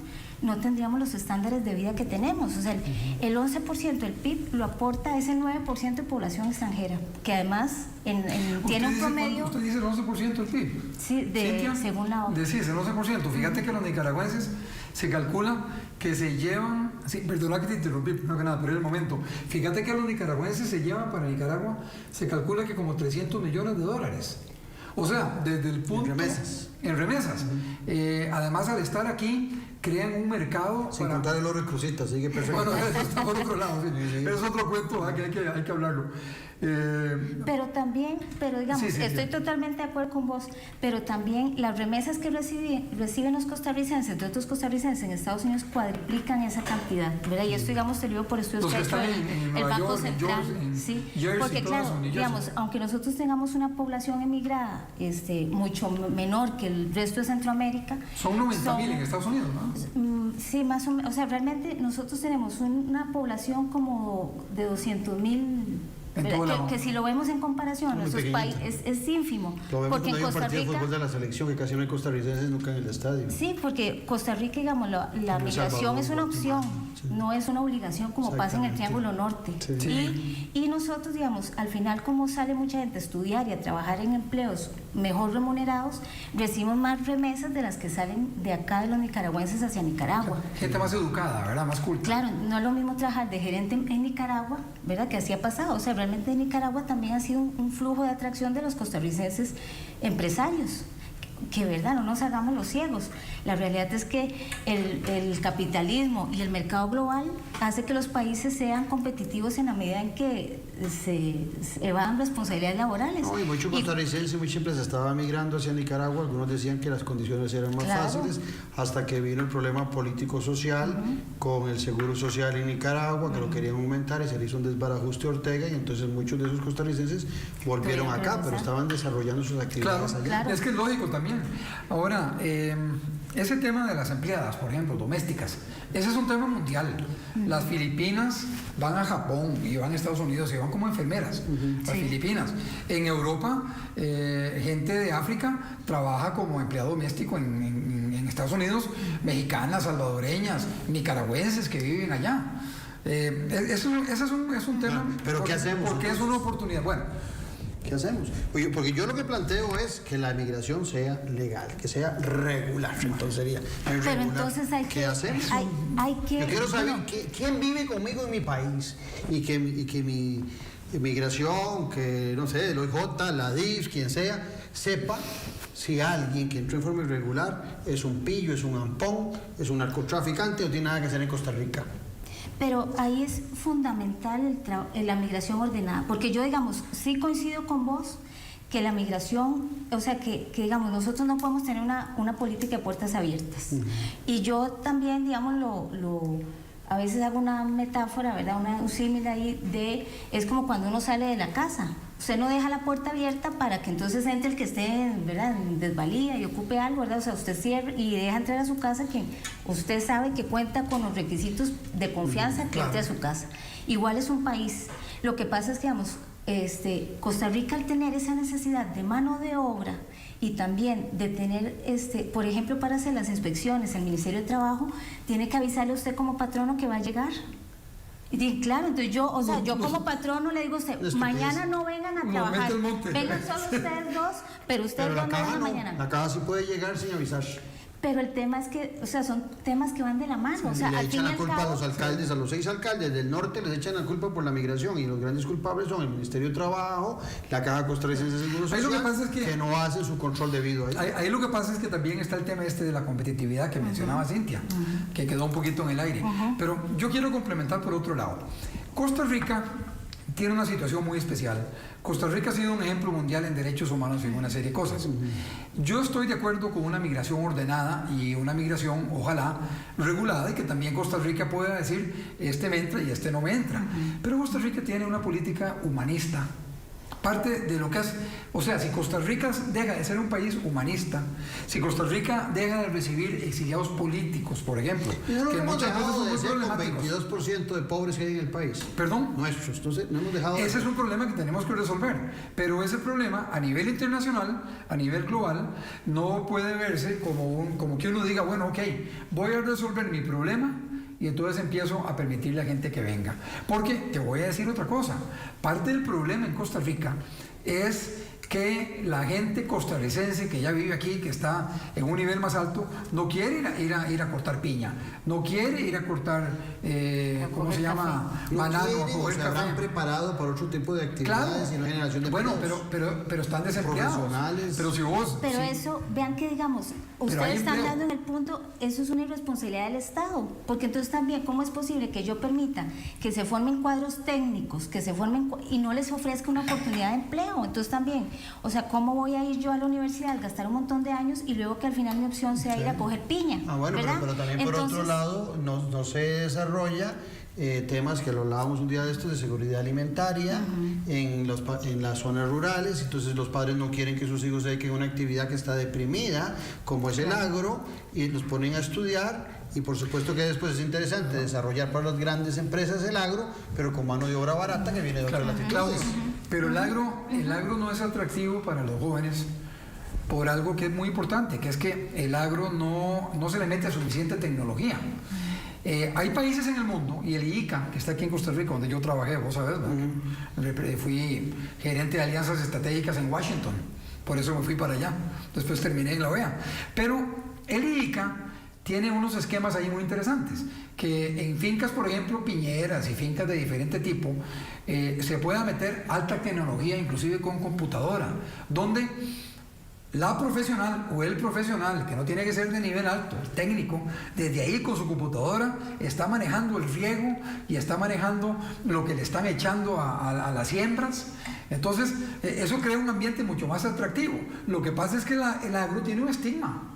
no tendríamos los estándares de vida que tenemos. O sea, el 11% del PIB lo aporta ese 9% de población extranjera, que además tiene un promedio... ¿Usted dice el 11% del PIB? Sí, según la OCDE. Sí, es el 11%. Fíjate que los nicaragüenses se calcula que se llevan... Sí, perdona que te interrumpí, no que nada, pero es el momento. Fíjate que los nicaragüenses se llevan para Nicaragua, se calcula que como $300 millones. O sea, desde el punto... En remesas. Además, al estar aquí, crean un mercado... Sin contar el oro y crucitas, sigue perfecto. Bueno, eso está por otro lado, sí. Pero es otro cuento, que hay que hablarlo. Pero digamos, estoy totalmente de acuerdo con vos, pero también las remesas que reciben los costarricenses, de otros costarricenses en Estados Unidos, cuadriplican esa cantidad, ¿verdad? Y esto, digamos, te lo digo por estudios que ha hecho el Banco Central. Sí, porque claro, digamos, aunque nosotros tengamos una población emigrada mucho menor que el resto de Centroamérica... Son 90,000 en Estados Unidos, ¿no? Sí, más o menos. O sea, realmente nosotros tenemos una población como de 200,000... Que si lo vemos en comparación a nuestros países es ínfimo. Lo vemos porque en Costa Rica, partido de fútbol de la selección, que casi no hay costarricenses nunca en el estadio. Sí, porque Costa Rica, digamos, la migración es una opción, no es una obligación como pasa en el Triángulo Norte. Y nosotros, digamos, al final, como sale mucha gente a estudiar y a trabajar en empleos mejor remunerados, recibimos más remesas de las que salen de acá de los nicaragüenses hacia Nicaragua. Gente más educada, ¿verdad? Más culta. Claro, no es lo mismo trabajar de gerente en Nicaragua, ¿verdad? Que así ha pasado. O sea, realmente en Nicaragua también ha sido un flujo de atracción de los costarricenses empresarios. Que verdad, no nos hagamos los ciegos. La realidad es que el capitalismo y el mercado global hace que los países sean competitivos en la medida en que se evadan responsabilidades laborales. No, y muchos costarricenses, muchas empresas estaban migrando hacia Nicaragua, algunos decían que las condiciones eran más fáciles, hasta que vino el problema político-social con el seguro social en Nicaragua, que lo querían aumentar y se le hizo un desbarajuste a Ortega, y entonces muchos de esos costarricenses volvieron acá, pero estaban desarrollando sus actividades allá. Claro. Es que es lógico también. Ahora, ese tema de las empleadas, por ejemplo, domésticas, ese es un tema mundial. Las Filipinas van a Japón y van a Estados Unidos y van como enfermeras, las Filipinas. En Europa, gente de África trabaja como empleado doméstico en Estados Unidos, mexicanas, salvadoreñas, nicaragüenses que viven allá. Ese es un tema. ¿Pero qué hacemos? Porque es una oportunidad. Bueno, ¿qué hacemos? Oye, porque yo lo que planteo es que la migración sea legal, que sea regular. Entonces sería irregular. Pero entonces ¿qué hacemos? Yo quiero saber quién vive conmigo en mi país y que mi migración, que no sé, el OIJ, la DIF, quien sea, sepa si alguien que entró en forma irregular es un pillo, es un ampón, es un narcotraficante o tiene nada que hacer en Costa Rica. Pero ahí es fundamental la migración ordenada, porque yo, digamos, sí coincido con vos que la migración, o sea, que digamos, nosotros no podemos tener una política de puertas abiertas. Y yo también, digamos, a veces hago una metáfora, ¿verdad? Un símil ahí es como cuando uno sale de la casa. Usted no deja la puerta abierta para que entonces entre el que esté, ¿verdad?, en desvalía y ocupe algo, ¿verdad? O sea, usted cierra y deja entrar a su casa quien usted sabe que cuenta con los requisitos de confianza que entre a su casa. Igual es un país. Lo que pasa es que, digamos, Costa Rica, al tener esa necesidad de mano de obra y también de tener, por ejemplo, para hacer las inspecciones, el Ministerio de Trabajo tiene que avisarle a usted como patrono que va a llegar. Y claro, entonces yo como patrono le digo a usted, mañana no vengan a trabajar, vengan solo ustedes dos, pero ustedes dos no vengan mañana. La caja sí puede llegar sin avisar. Pero el tema es que, o sea, son temas que van de la mano. O sea, le al fin echan y la al culpa cabo, a los alcaldes, a los 6 alcaldes del norte les echan la culpa por la migración, y los grandes culpables son el Ministerio de Trabajo, la Caja Costarricense de Seguro Social, lo que pasa es que no hacen su control debido ahí. Ahí lo que pasa es que también está el tema de la competitividad que mencionaba Cintia, que quedó un poquito en el aire. Pero yo quiero complementar por otro lado. Costa Rica tiene una situación muy especial. Costa Rica ha sido un ejemplo mundial en derechos humanos y en una serie de cosas. Yo estoy de acuerdo con una migración ordenada y una migración, ojalá, regulada, y que también Costa Rica pueda decir, este me entra y este no me entra. Pero Costa Rica tiene una política humanista. Parte de lo que es, o sea, si Costa Rica deja de ser un país humanista, si Costa Rica deja de recibir exiliados políticos, por ejemplo, y no que hemos muchas veces dejado son de muy ser con problemáticos. 22% de pobres que hay en el país. ¿Perdón? Nuestros, entonces no hemos dejado. Ese es un problema que tenemos que resolver, pero ese problema a nivel internacional, a nivel global, no puede verse como que uno diga, bueno, ok, voy a resolver mi problema y entonces empiezo a permitirle a gente que venga. Porque te voy a decir otra cosa, parte del problema en Costa Rica es que la gente costarricense que ya vive aquí, que está en un nivel más alto, no quiere ir a cortar piña, no quiere ir a cortar, ¿cómo se llama? Banano, o se habrán preparado para otro tipo de actividades y no generación de empleos. Pero están desempleados. Profesionales. Pero si vos... Pero eso, vean que digamos, ustedes están dando en el punto, eso es una irresponsabilidad del Estado, porque entonces también, ¿cómo es posible que yo permita que se formen cuadros técnicos, que se formen y no les ofrezca una oportunidad de empleo? Entonces también, o sea, ¿cómo voy a ir yo a la universidad, gastar un montón de años y luego que al final mi opción sea ir a coger piña? Bueno, pero también por otro lado no se desarrolla temas que lo hablábamos un día de estos de seguridad alimentaria en las zonas rurales. Entonces los padres no quieren que sus hijos se dediquen a una actividad que está deprimida, como es el agro, y los ponen a estudiar. Y por supuesto que después es interesante desarrollar para las grandes empresas el agro, pero con mano de obra barata que viene de otras latitudes. Pero el agro no es atractivo para los jóvenes por algo que es muy importante, que es que el agro no se le mete suficiente tecnología. Hay países en el mundo, y el IICA, que está aquí en Costa Rica, donde yo trabajé, vos sabés, fui gerente de alianzas estratégicas en Washington, por eso me fui para allá, después terminé en la OEA. Pero el IICA tiene unos esquemas ahí muy interesantes, que en fincas, por ejemplo, piñeras y fincas de diferente tipo, se pueda meter alta tecnología, inclusive con computadora, donde la profesional o el profesional, que no tiene que ser de nivel alto, el técnico, desde ahí con su computadora está manejando el riego y está manejando lo que le están echando a las siembras. Entonces, eso crea un ambiente mucho más atractivo. Lo que pasa es que el agro tiene un estigma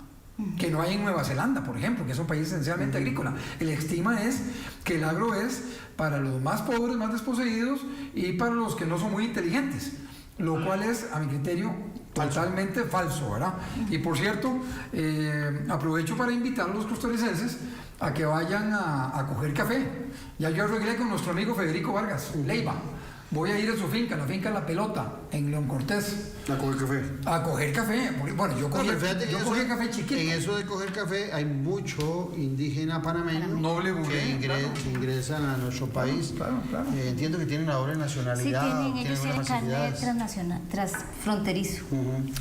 que no hay en Nueva Zelanda, por ejemplo, que es un país esencialmente agrícola. El estigma es que el agro es para los más pobres, más desposeídos y para los que no son muy inteligentes, lo cual es, a mi criterio, totalmente falso, ¿verdad? Y por cierto, aprovecho para invitar a los costarricenses a que vayan a coger café. Ya yo arreglé con nuestro amigo Federico Vargas Leiva. Voy a ir a su finca, la finca La Pelota, en León Cortés. ¿A coger café? A coger café. Bueno, yo cogí café chiquito. En eso de coger café hay mucho indígena panameño noble que ingresan a nuestro país. Claro. Entiendo que tienen la doble nacionalidad. Sí, ellos tienen carnet transfronterizo.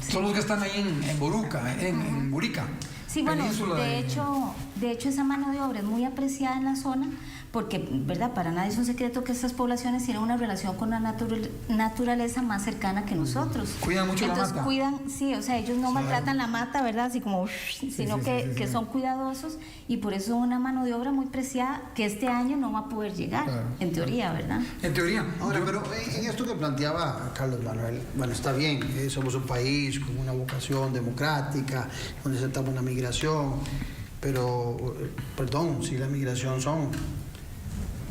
Son los que están ahí en Boruca, en Burica. Sí, bueno, de hecho esa mano de obra es muy apreciada en la zona, porque, ¿verdad? Para nadie es un secreto que estas poblaciones tienen una relación con la naturaleza más cercana que nosotros. Cuidan mucho la mata. Entonces cuidan, sí, o sea, ellos no maltratan la mata, ¿verdad? Así como, sino que son cuidadosos, y por eso es una mano de obra muy preciada que este año no va a poder llegar, en teoría, ¿verdad? En teoría. Ahora, pero en esto que planteaba Carlos Manuel, bueno, está bien, somos un país con una vocación democrática, donde aceptamos la migración, pero, perdón, si la migración son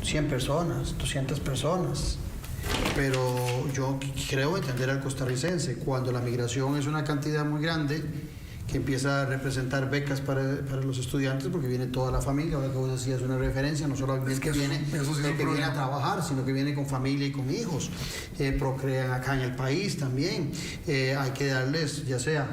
100 personas, 200 personas, pero yo creo entender al costarricense, cuando la migración es una cantidad muy grande, que empieza a representar becas para los estudiantes, porque viene toda la familia, ahora que vos decías una referencia, no solo el que viene a trabajar, sino que viene con familia y con hijos, procrean acá en el país también, hay que darles, ya sea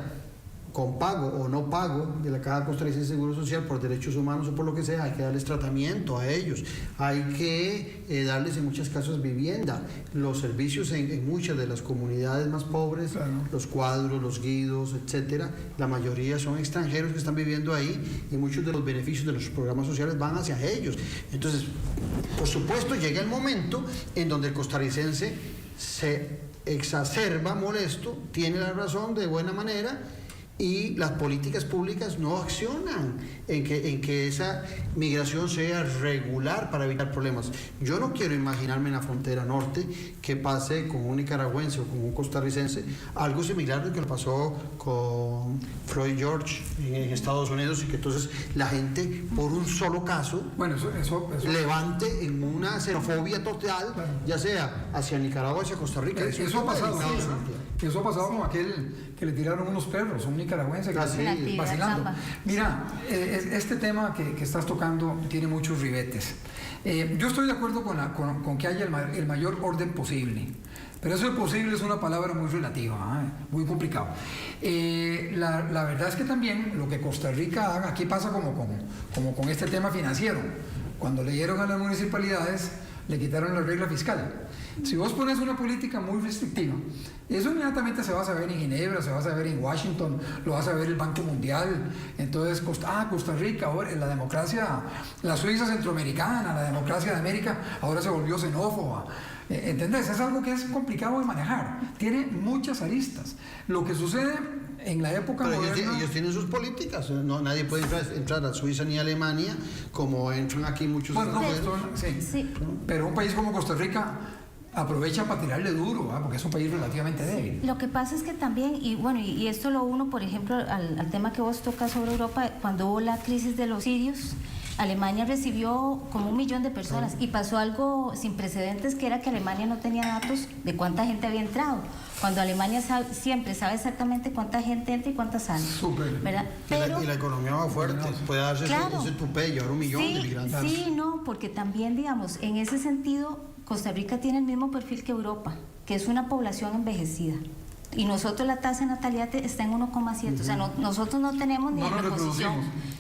con pago o no pago de la Caja Costarricense de Seguro Social por derechos humanos o por lo que sea, hay que darles tratamiento a ellos, hay que darles en muchos casos vivienda, los servicios en muchas de las comunidades más pobres, claro. Los cuadros, los guidos, etcétera, la mayoría son extranjeros que están viviendo ahí y muchos de los beneficios de los programas sociales van hacia ellos. Entonces, por supuesto, llega el momento en donde el costarricense se exacerba molesto, tiene la razón de buena manera, y las políticas públicas no accionan en que esa migración sea regular para evitar problemas. Yo no quiero imaginarme en la frontera norte que pase con un nicaragüense o con un costarricense algo similar a lo que pasó con Floyd George en Estados Unidos, y que entonces la gente por un solo caso levante en una xenofobia total, claro. Ya sea hacia Nicaragua o hacia Costa Rica. Eso ha pasado, eso ha pasado con aquel que le tiraron unos perros, un nicaragüense que vacilando. Mira, este tema que estás tocando tiene muchos ribetes. Yo estoy de acuerdo con que haya el mayor orden posible, pero eso de posible es una palabra muy relativa, muy complicado. La verdad es que también lo que Costa Rica haga, aquí pasa como con este tema financiero. Cuando le dieron a las municipalidades, le quitaron la regla fiscal. Si vos pones una política muy restrictiva, eso inmediatamente se va a saber en Ginebra, se va a saber en Washington, lo va a saber el Banco Mundial. Entonces, Costa Rica, ahora la democracia, la Suiza centroamericana, la democracia de América, ahora se volvió xenófoba. ¿Entendés? Es algo que es complicado de manejar, tiene muchas aristas. Lo que sucede en la época moderna... Ellos tienen sus políticas, no, nadie puede entrar a Suiza ni a Alemania como entran aquí muchos extranjeros. Sí. Pero un país como Costa Rica aprovecha para tirarle duro, porque es un país relativamente débil. Lo que pasa es que también, y esto lo uno, por ejemplo, al tema que vos tocas sobre Europa, cuando hubo la crisis de los sirios, Alemania recibió como 1 millón de personas y pasó algo sin precedentes, que era que Alemania no tenía datos de cuánta gente había entrado, cuando Alemania siempre sabe exactamente cuánta gente entra y cuánta sale. Súper. ¿Verdad? Y la economía va fuerte, puede darse ese tupé, ahora 1 millón de migrantes. Sí, no, porque también, digamos, en ese sentido, Costa Rica tiene el mismo perfil que Europa, que es una población envejecida. Y nosotros la tasa de natalidad está en 1,7. O sea, nosotros no tenemos ni en reposición.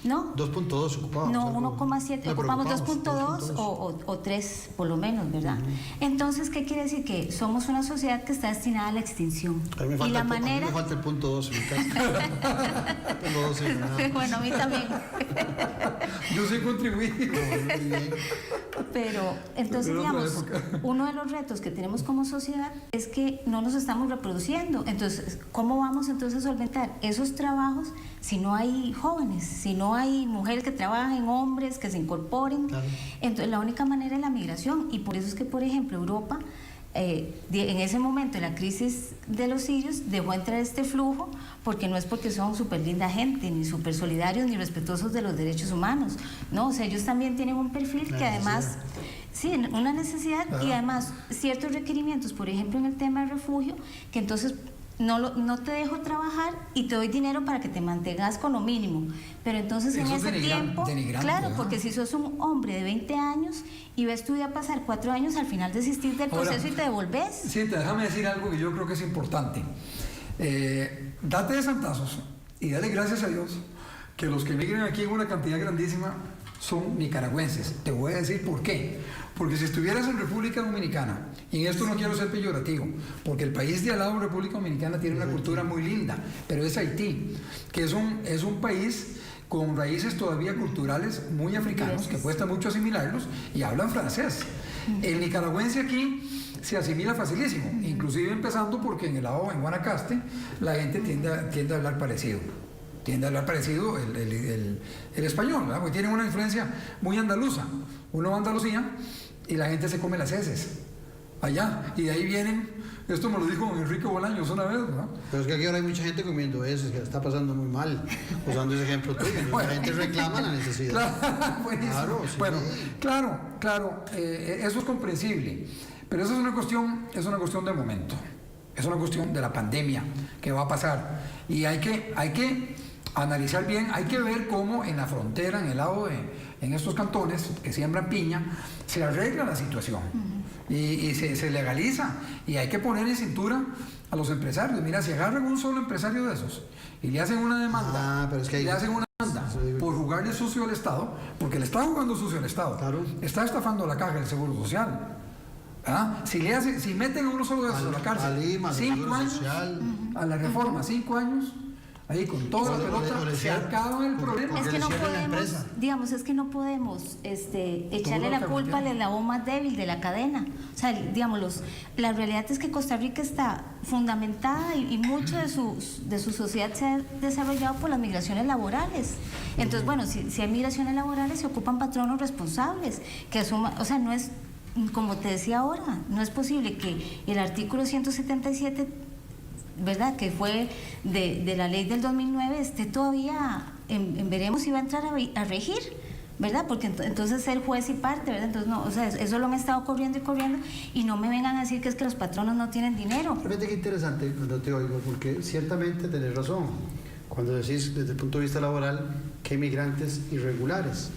¿No? 2.2 ocupamos. No, 1,7. Ocupamos 2.2 o 3 por lo menos, ¿verdad? Entonces, ¿qué quiere decir? Que somos una sociedad que está destinada a la extinción. A mí me falta el punto 2 en mi casa. Tengo 12. Bueno, a mí también. Yo sí contribuí. Pero, entonces, digamos, uno de los retos que tenemos como sociedad es que no nos estamos reproduciendo. Entonces, ¿cómo vamos entonces a solventar esos trabajos si no hay jóvenes, si no hay mujeres que trabajen, hombres que se incorporen? Claro. Entonces, la única manera es la migración, y por eso es que, por ejemplo, Europa, en ese momento, en la crisis de los sirios, dejó entrar este flujo, porque no es porque son súper linda gente, ni súper solidarios, ni respetuosos de los derechos humanos, no, o sea, ellos también tienen un perfil que además... Sí, una necesidad, claro. Y además ciertos requerimientos, por ejemplo en el tema del refugio, que entonces no te dejo trabajar y te doy dinero para que te mantengas con lo mínimo, pero entonces en ese tiempo, claro, porque si sos un hombre de 20 años y ves tu vida pasar 4 años, al final desistís del proceso y te devolvés. Sí, déjame decir algo que yo creo que es importante. Date de santazos y dale gracias a Dios que los que emigran aquí en una cantidad grandísima son nicaragüenses. Te voy a decir por qué. Porque si estuvieras en República Dominicana, y en esto no quiero ser peyorativo, porque el país de al lado, República Dominicana, tiene una cultura muy linda, pero es Haití, que es un país con raíces todavía culturales muy africanos, que cuesta mucho asimilarlos, y hablan francés. El nicaragüense aquí se asimila facilísimo, inclusive empezando porque en Guanacaste, la gente tiende a hablar parecido. Tiende a hablar parecido el español, ¿verdad? Porque tienen una influencia muy andaluza. Uno va a Andalucía y la gente se come las heces allá, y de ahí vienen, esto me lo dijo Enrique Bolaños una vez, ¿no? Pero es que aquí ahora hay mucha gente comiendo heces, que la está pasando muy mal, usando ese ejemplo tuyo. Bueno, la gente reclama la necesidad. Claro, sí. Bueno, claro, eso es comprensible, pero eso es una cuestión de momento, es una cuestión de la pandemia que va a pasar, y hay que analizar bien, hay que ver cómo en la frontera, en estos cantones que siembran piña, se arregla la situación. y se legaliza, y hay que poner en cintura a los empresarios. Mira, si agarran un solo empresario de esos y le hacen una demanda, le hacen una demanda por jugarle sucio al Estado, porque le está jugando sucio al Estado, claro, está estafando la caja del Seguro Social. Si meten a uno solo de esos a la cárcel, 5 años a la reforma, 5 años, ahí con toda la pelota, se acaba el problema. Es que no podemos, digamos, echarle la culpa al eslabón más débil de la cadena. O sea, digamos, la realidad es que Costa Rica está fundamentada y mucho de su sociedad se ha desarrollado por las migraciones laborales. Entonces, bueno, si hay migraciones laborales, se ocupan patronos responsables, que asuman, o sea, no es, como te decía ahora, no es posible que el artículo 177, ¿verdad?, que fue de la ley del 2009, esté todavía veremos si va a entrar a regir, ¿verdad? Porque entonces ser juez y parte, ¿verdad? Entonces no, o sea, eso lo han estado corriendo y no me vengan a decir que es que los patronos no tienen dinero. Fíjate qué interesante cuando te oigo, porque ciertamente tenés razón cuando decís desde el punto de vista laboral que hay migrantes irregulares.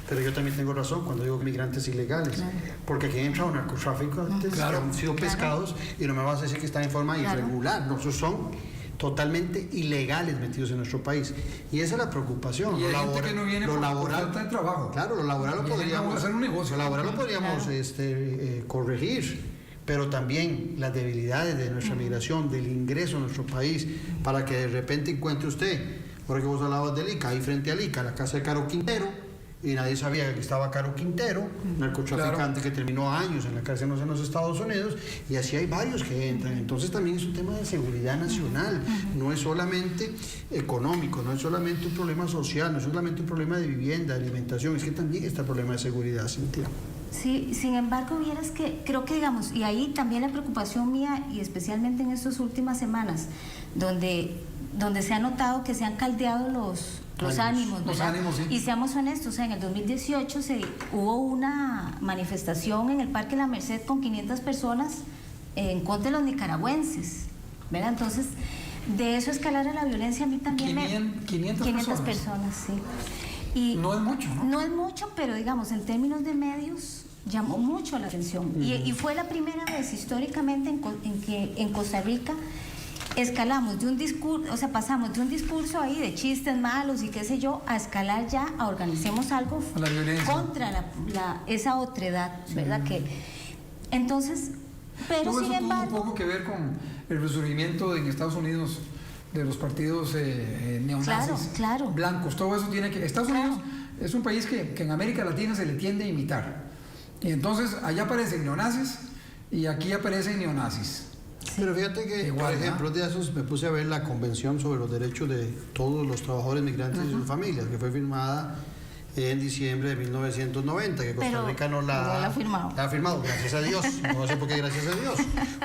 Pero yo también tengo razón cuando digo migrantes ilegales, claro, porque aquí entran narcotraficantes que han sido pescados y no me vas a decir que están en forma irregular, no, esos son totalmente ilegales metidos en nuestro país. Y esa es la preocupación. Y hay gente que no viene por falta de trabajo. Claro, lo laboral lo podríamos hacer un negocio. Lo laboral lo podríamos corregir, pero también las debilidades de nuestra migración, del ingreso a nuestro país, para que de repente encuentre usted, porque vos hablabas del ICA, ahí frente al ICA, la casa de Caro Quintero, y nadie sabía que estaba Caro Quintero, narcotraficante que terminó años en la cárcel en los Estados Unidos, y así hay varios que entran. Entonces también es un tema de seguridad nacional, no es solamente económico, no es solamente un problema social, no es solamente un problema de vivienda, de alimentación, es que también está el problema de seguridad, Cintia. Sí, sin embargo, vieras que creo que, digamos, y ahí también la preocupación mía, y especialmente en estas últimas semanas, donde se ha notado que se han caldeado los ánimos, ¿verdad? Sí. Y seamos honestos, en el 2018 hubo una manifestación en el Parque La Merced con 500 personas en contra de los nicaragüenses, ¿verdad? Entonces, de eso escalar a la violencia a mí también 500 personas, sí. Y no es mucho, ¿no? No es mucho, pero digamos, en términos de medios, llamó mucho la atención. Y fue la primera vez históricamente en que en Costa Rica escalamos de un discurso, o sea, pasamos de un discurso ahí de chistes malos y qué sé yo, a escalar ya, a organicemos algo contra esa otredad, ¿verdad? Que entonces, pero todo sin eso embargo tuvo un poco que ver con el resurgimiento en Estados Unidos de los partidos neonazis, blancos, todo eso tiene que... Estados Unidos es un país que en América Latina se le tiende a imitar, y entonces allá aparecen neonazis y aquí aparecen neonazis. Pero fíjate que, igual, por ejemplo, de esos me puse a ver la Convención sobre los Derechos de todos los trabajadores migrantes y sus familias, que fue firmada en diciembre de 1990, que Costa Rica no la ha firmado, gracias a Dios. No sé por qué gracias a Dios,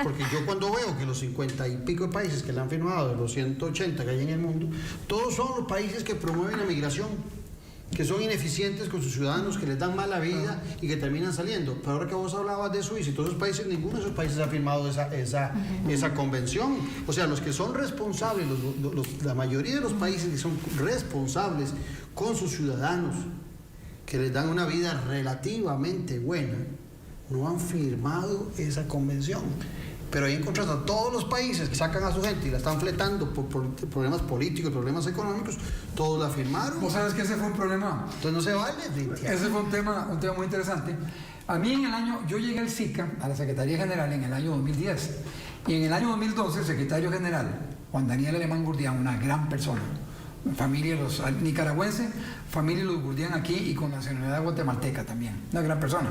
porque yo cuando veo que los 50 y pico de países que la han firmado, de los 180 que hay en el mundo, todos son los países que promueven la migración, que son ineficientes con sus ciudadanos, que les dan mala vida y que terminan saliendo. Pero ahora que vos hablabas de Suiza y todos esos países, ninguno de esos países ha firmado esa convención. O sea, los que son responsables, la mayoría de los países que son responsables con sus ciudadanos, que les dan una vida relativamente buena, no han firmado esa convención. Pero ahí encontrás a todos los países que sacan a su gente y la están fletando por problemas políticos, problemas económicos, todos la firmaron. ¿Vos sabes que ese fue un problema? Entonces no se vale. Ese fue un tema muy interesante. A mí yo llegué al SICA, a la Secretaría General, en el año 2010. Y en el año 2012 el secretario general, Juan Daniel Alemán Gurdián, una gran persona, familia de los nicaragüenses, familia de los Gurdián aquí y con nacionalidad guatemalteca también, una gran persona,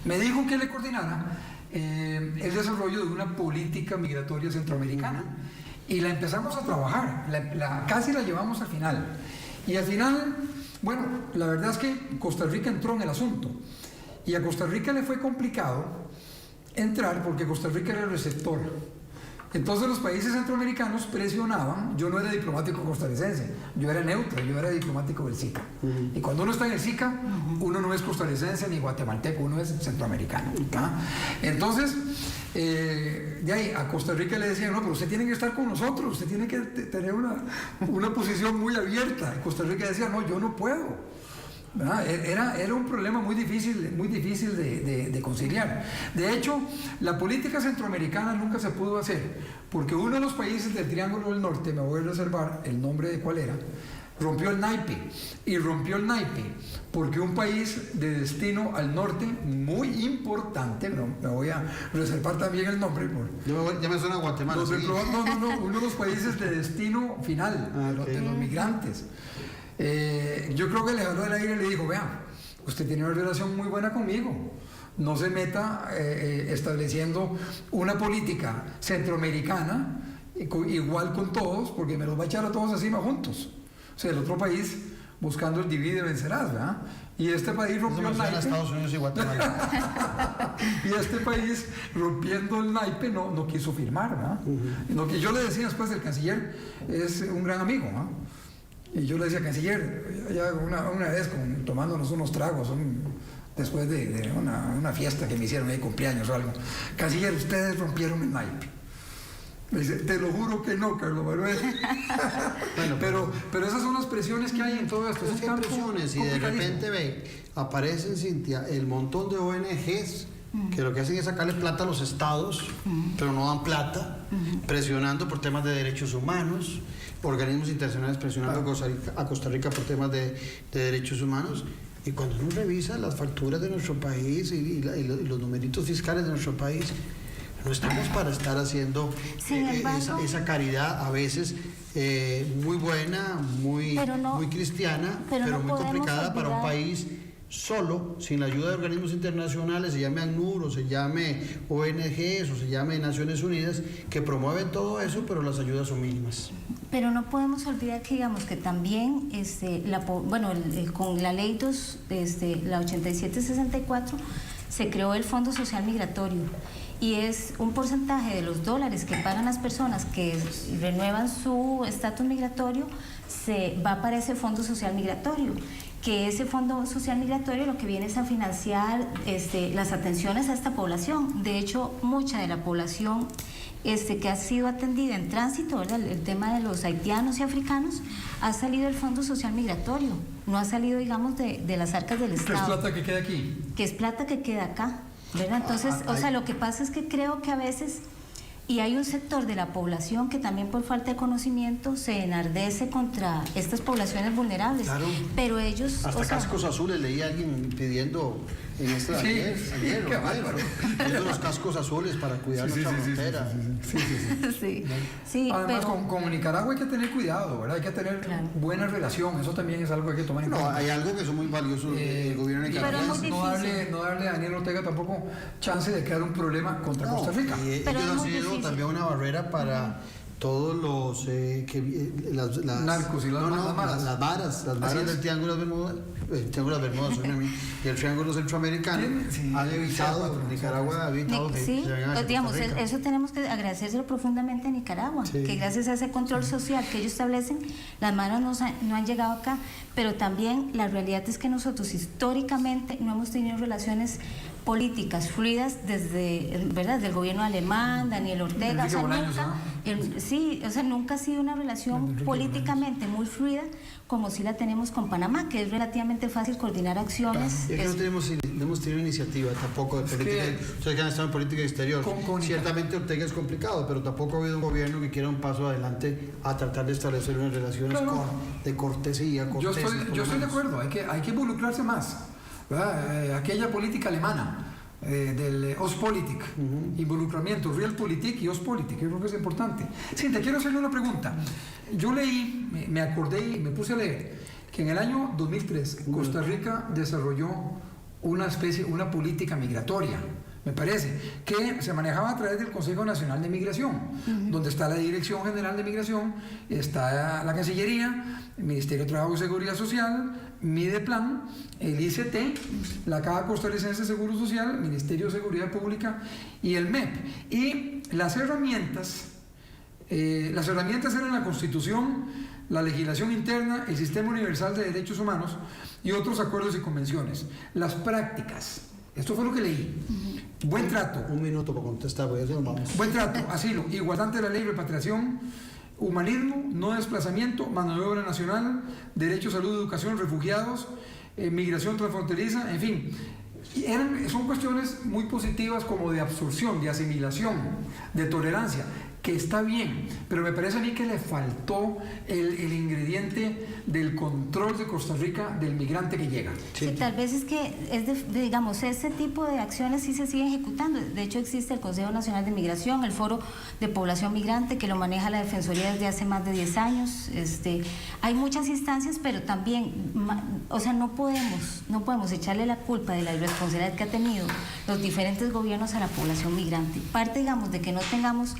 me dijo que le coordinara el desarrollo de una política migratoria centroamericana, y la empezamos a trabajar, casi la llevamos al final, y al final, bueno, la verdad es que Costa Rica entró en el asunto, y a Costa Rica le fue complicado entrar porque Costa Rica era el receptor. Entonces los países centroamericanos presionaban. Yo no era diplomático costarricense, yo era neutro, yo era diplomático del SICA. Y cuando uno está en el SICA, uno no es costarricense ni guatemalteco, uno es centroamericano. Entonces, de ahí a Costa Rica le decían, no, pero usted tiene que estar con nosotros, usted tiene que tener una posición muy abierta. Y Costa Rica decía, no, yo no puedo. ¿verdad? Era un problema muy difícil de conciliar. De hecho, la política centroamericana nunca se pudo hacer, porque uno de los países del Triángulo del Norte, me voy a reservar el nombre de cuál era, rompió el naipe, y rompió el naipe porque un país de destino al norte muy importante, no, me voy a reservar también el nombre, ya me suena a Guatemala. Uno de los países de destino final de los migrantes. Yo creo que le habló del aire y le dijo, vea, usted tiene una relación muy buena conmigo, no se meta estableciendo una política centroamericana igual con todos, porque me los va a echar a todos encima juntos. O sea, el otro país buscando el divide y vencerás, ¿verdad? Y este país rompió el naipe. Estados Unidos y Guatemala. Y este país, rompiendo el naipe, no quiso firmar, ¿verdad? Yo le decía después, el canciller es un gran amigo, ¿verdad? Y yo le decía, canciller, ya una vez tomándonos unos tragos, después de una fiesta que me hicieron ahí, cumpleaños o algo, canciller, ustedes rompieron el naipe. Me dice, te lo juro que no, Carlos Manuel. Bueno, pero esas son las presiones que hay en todo esto. Esas presiones, y de repente aparecen, Cintia, el montón de ONGs que lo que hacen es sacarle plata a los estados, pero no dan plata, presionando por temas de derechos humanos, organismos internacionales presionando a Costa Rica por temas de derechos humanos. Y cuando uno revisa las facturas de nuestro país y los numeritos fiscales de nuestro país, no estamos para estar haciendo esa caridad a veces muy buena, muy cristiana, pero muy complicada para un país solo, sin la ayuda de organismos internacionales, se llame ACNUR o se llame ONGs o se llame Naciones Unidas, que promueven todo eso, pero las ayudas son mínimas. Pero no podemos olvidar que, digamos, que también con la ley la 8764 se creó el Fondo Social Migratorio, y es un porcentaje de los dólares que pagan las personas que renuevan su estatus migratorio, se va para ese Fondo Social Migratorio, que ese Fondo Social Migratorio lo que viene es a financiar las atenciones a esta población. De hecho, mucha de la población que ha sido atendida en tránsito, ¿verdad? El tema de los haitianos y africanos, ha salido del Fondo Social Migratorio, no ha salido, digamos, de las arcas del Estado. ¿Qué es plata que queda aquí? Que es plata que queda acá, ¿verdad? Entonces, lo que pasa es que creo que a veces, y hay un sector de la población que también por falta de conocimiento se enardece contra estas poblaciones vulnerables. Claro. Pero ellos... Hasta cascos azules, leí a alguien pidiendo en ayer, los cascos azules para cuidar nuestra frontera. Sí, además, con Nicaragua hay que tener cuidado, ¿verdad? Hay que tener buena relación, eso también es algo que hay que tomar en cuenta. Hay algo que son muy valiosos del gobierno de Nicaragua. No darle a Daniel Ortega tampoco chance de crear un problema contra Costa Rica. Pero ellos han sido también una barrera para todos los narcos y las varas del Triángulo de Bermuda, y el Triángulo Centroamericano han evitado, Nicaragua ha evitado eso tenemos que agradecérselo profundamente a Nicaragua, que gracias a ese control social que ellos establecen, las manos no han llegado acá, pero también la realidad es que nosotros históricamente no hemos tenido relaciones políticas fluidas desde, ¿verdad?, del gobierno alemán, Daniel Ortega, nunca ha sido una relación políticamente muy fluida como si la tenemos con Panamá, que es relativamente fácil coordinar acciones. Es que no hemos tenido iniciativa tampoco de política, ustedes que han estado en política exterior. Ciertamente Ortega es complicado, pero tampoco ha habido un gobierno que quiera un paso adelante a tratar de establecer unas relaciones de cortesía. Yo estoy de acuerdo, hay que involucrarse más. Aquella política alemana del Ostpolitik, involucramiento, Realpolitik y Ostpolitik, yo creo que es importante. Sí, te quiero hacerle una pregunta. Yo leí, me acordé y me puse a leer que en el año 2003 Costa Rica desarrolló una política migratoria, me parece, que se manejaba a través del Consejo Nacional de Migración, donde está la Dirección General de Migración, está la Cancillería, el Ministerio de Trabajo y Seguridad Social, Mideplan, el ICT, la Caja Costarricense de Seguro Social, el Ministerio de Seguridad Pública y el MEP. Y las herramientas eran la Constitución, la legislación interna, el Sistema Universal de Derechos Humanos y otros acuerdos y convenciones. Las prácticas, esto fue lo que leí. Buen trato. Un minuto para contestar, porque ya nos vamos. Buen trato, asilo, igualdad ante la ley, repatriación, humanismo, no desplazamiento, mano de obra nacional, derecho a salud, educación, refugiados, migración transfronteriza, en fin. Son cuestiones muy positivas como de absorción, de asimilación, de tolerancia, que está bien, pero me parece a mí que le faltó el ingrediente del control de Costa Rica del migrante que llega. Sí, tal vez es que, digamos, ese tipo de acciones sí se siguen ejecutando. De hecho, existe el Consejo Nacional de Migración, el Foro de Población Migrante, que lo maneja la Defensoría desde hace más de 10 años. Hay muchas instancias, pero también, o sea, no podemos echarle la culpa de la irresponsabilidad que ha tenido los diferentes gobiernos a la población migrante. Parte, digamos, de que no tengamos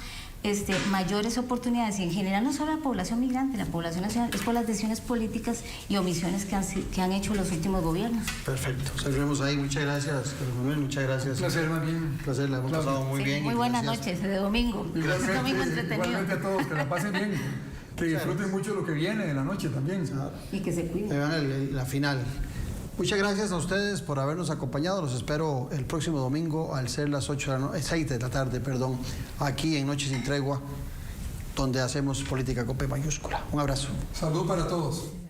mayores oportunidades, y en general no solo la población migrante, la población nacional, es por las decisiones políticas y omisiones que han hecho los últimos gobiernos. Perfecto, cerremos ahí. Muchas gracias, Carlos Manuel, muchas gracias. Un placer, más bien. Un placer, la hemos pasado muy bien. Muy buenas noches, de domingo. Gracias. Domingo entretenido. Igualmente a todos, que la pasen bien, que disfruten mucho lo que viene de la noche también. Y que se cuiden. Vean la final. Muchas gracias a ustedes por habernos acompañado. Los espero el próximo domingo al ser las 6 de la tarde, aquí en Noche Sin Tregua, donde hacemos política con P mayúscula. Un abrazo. Salud para todos.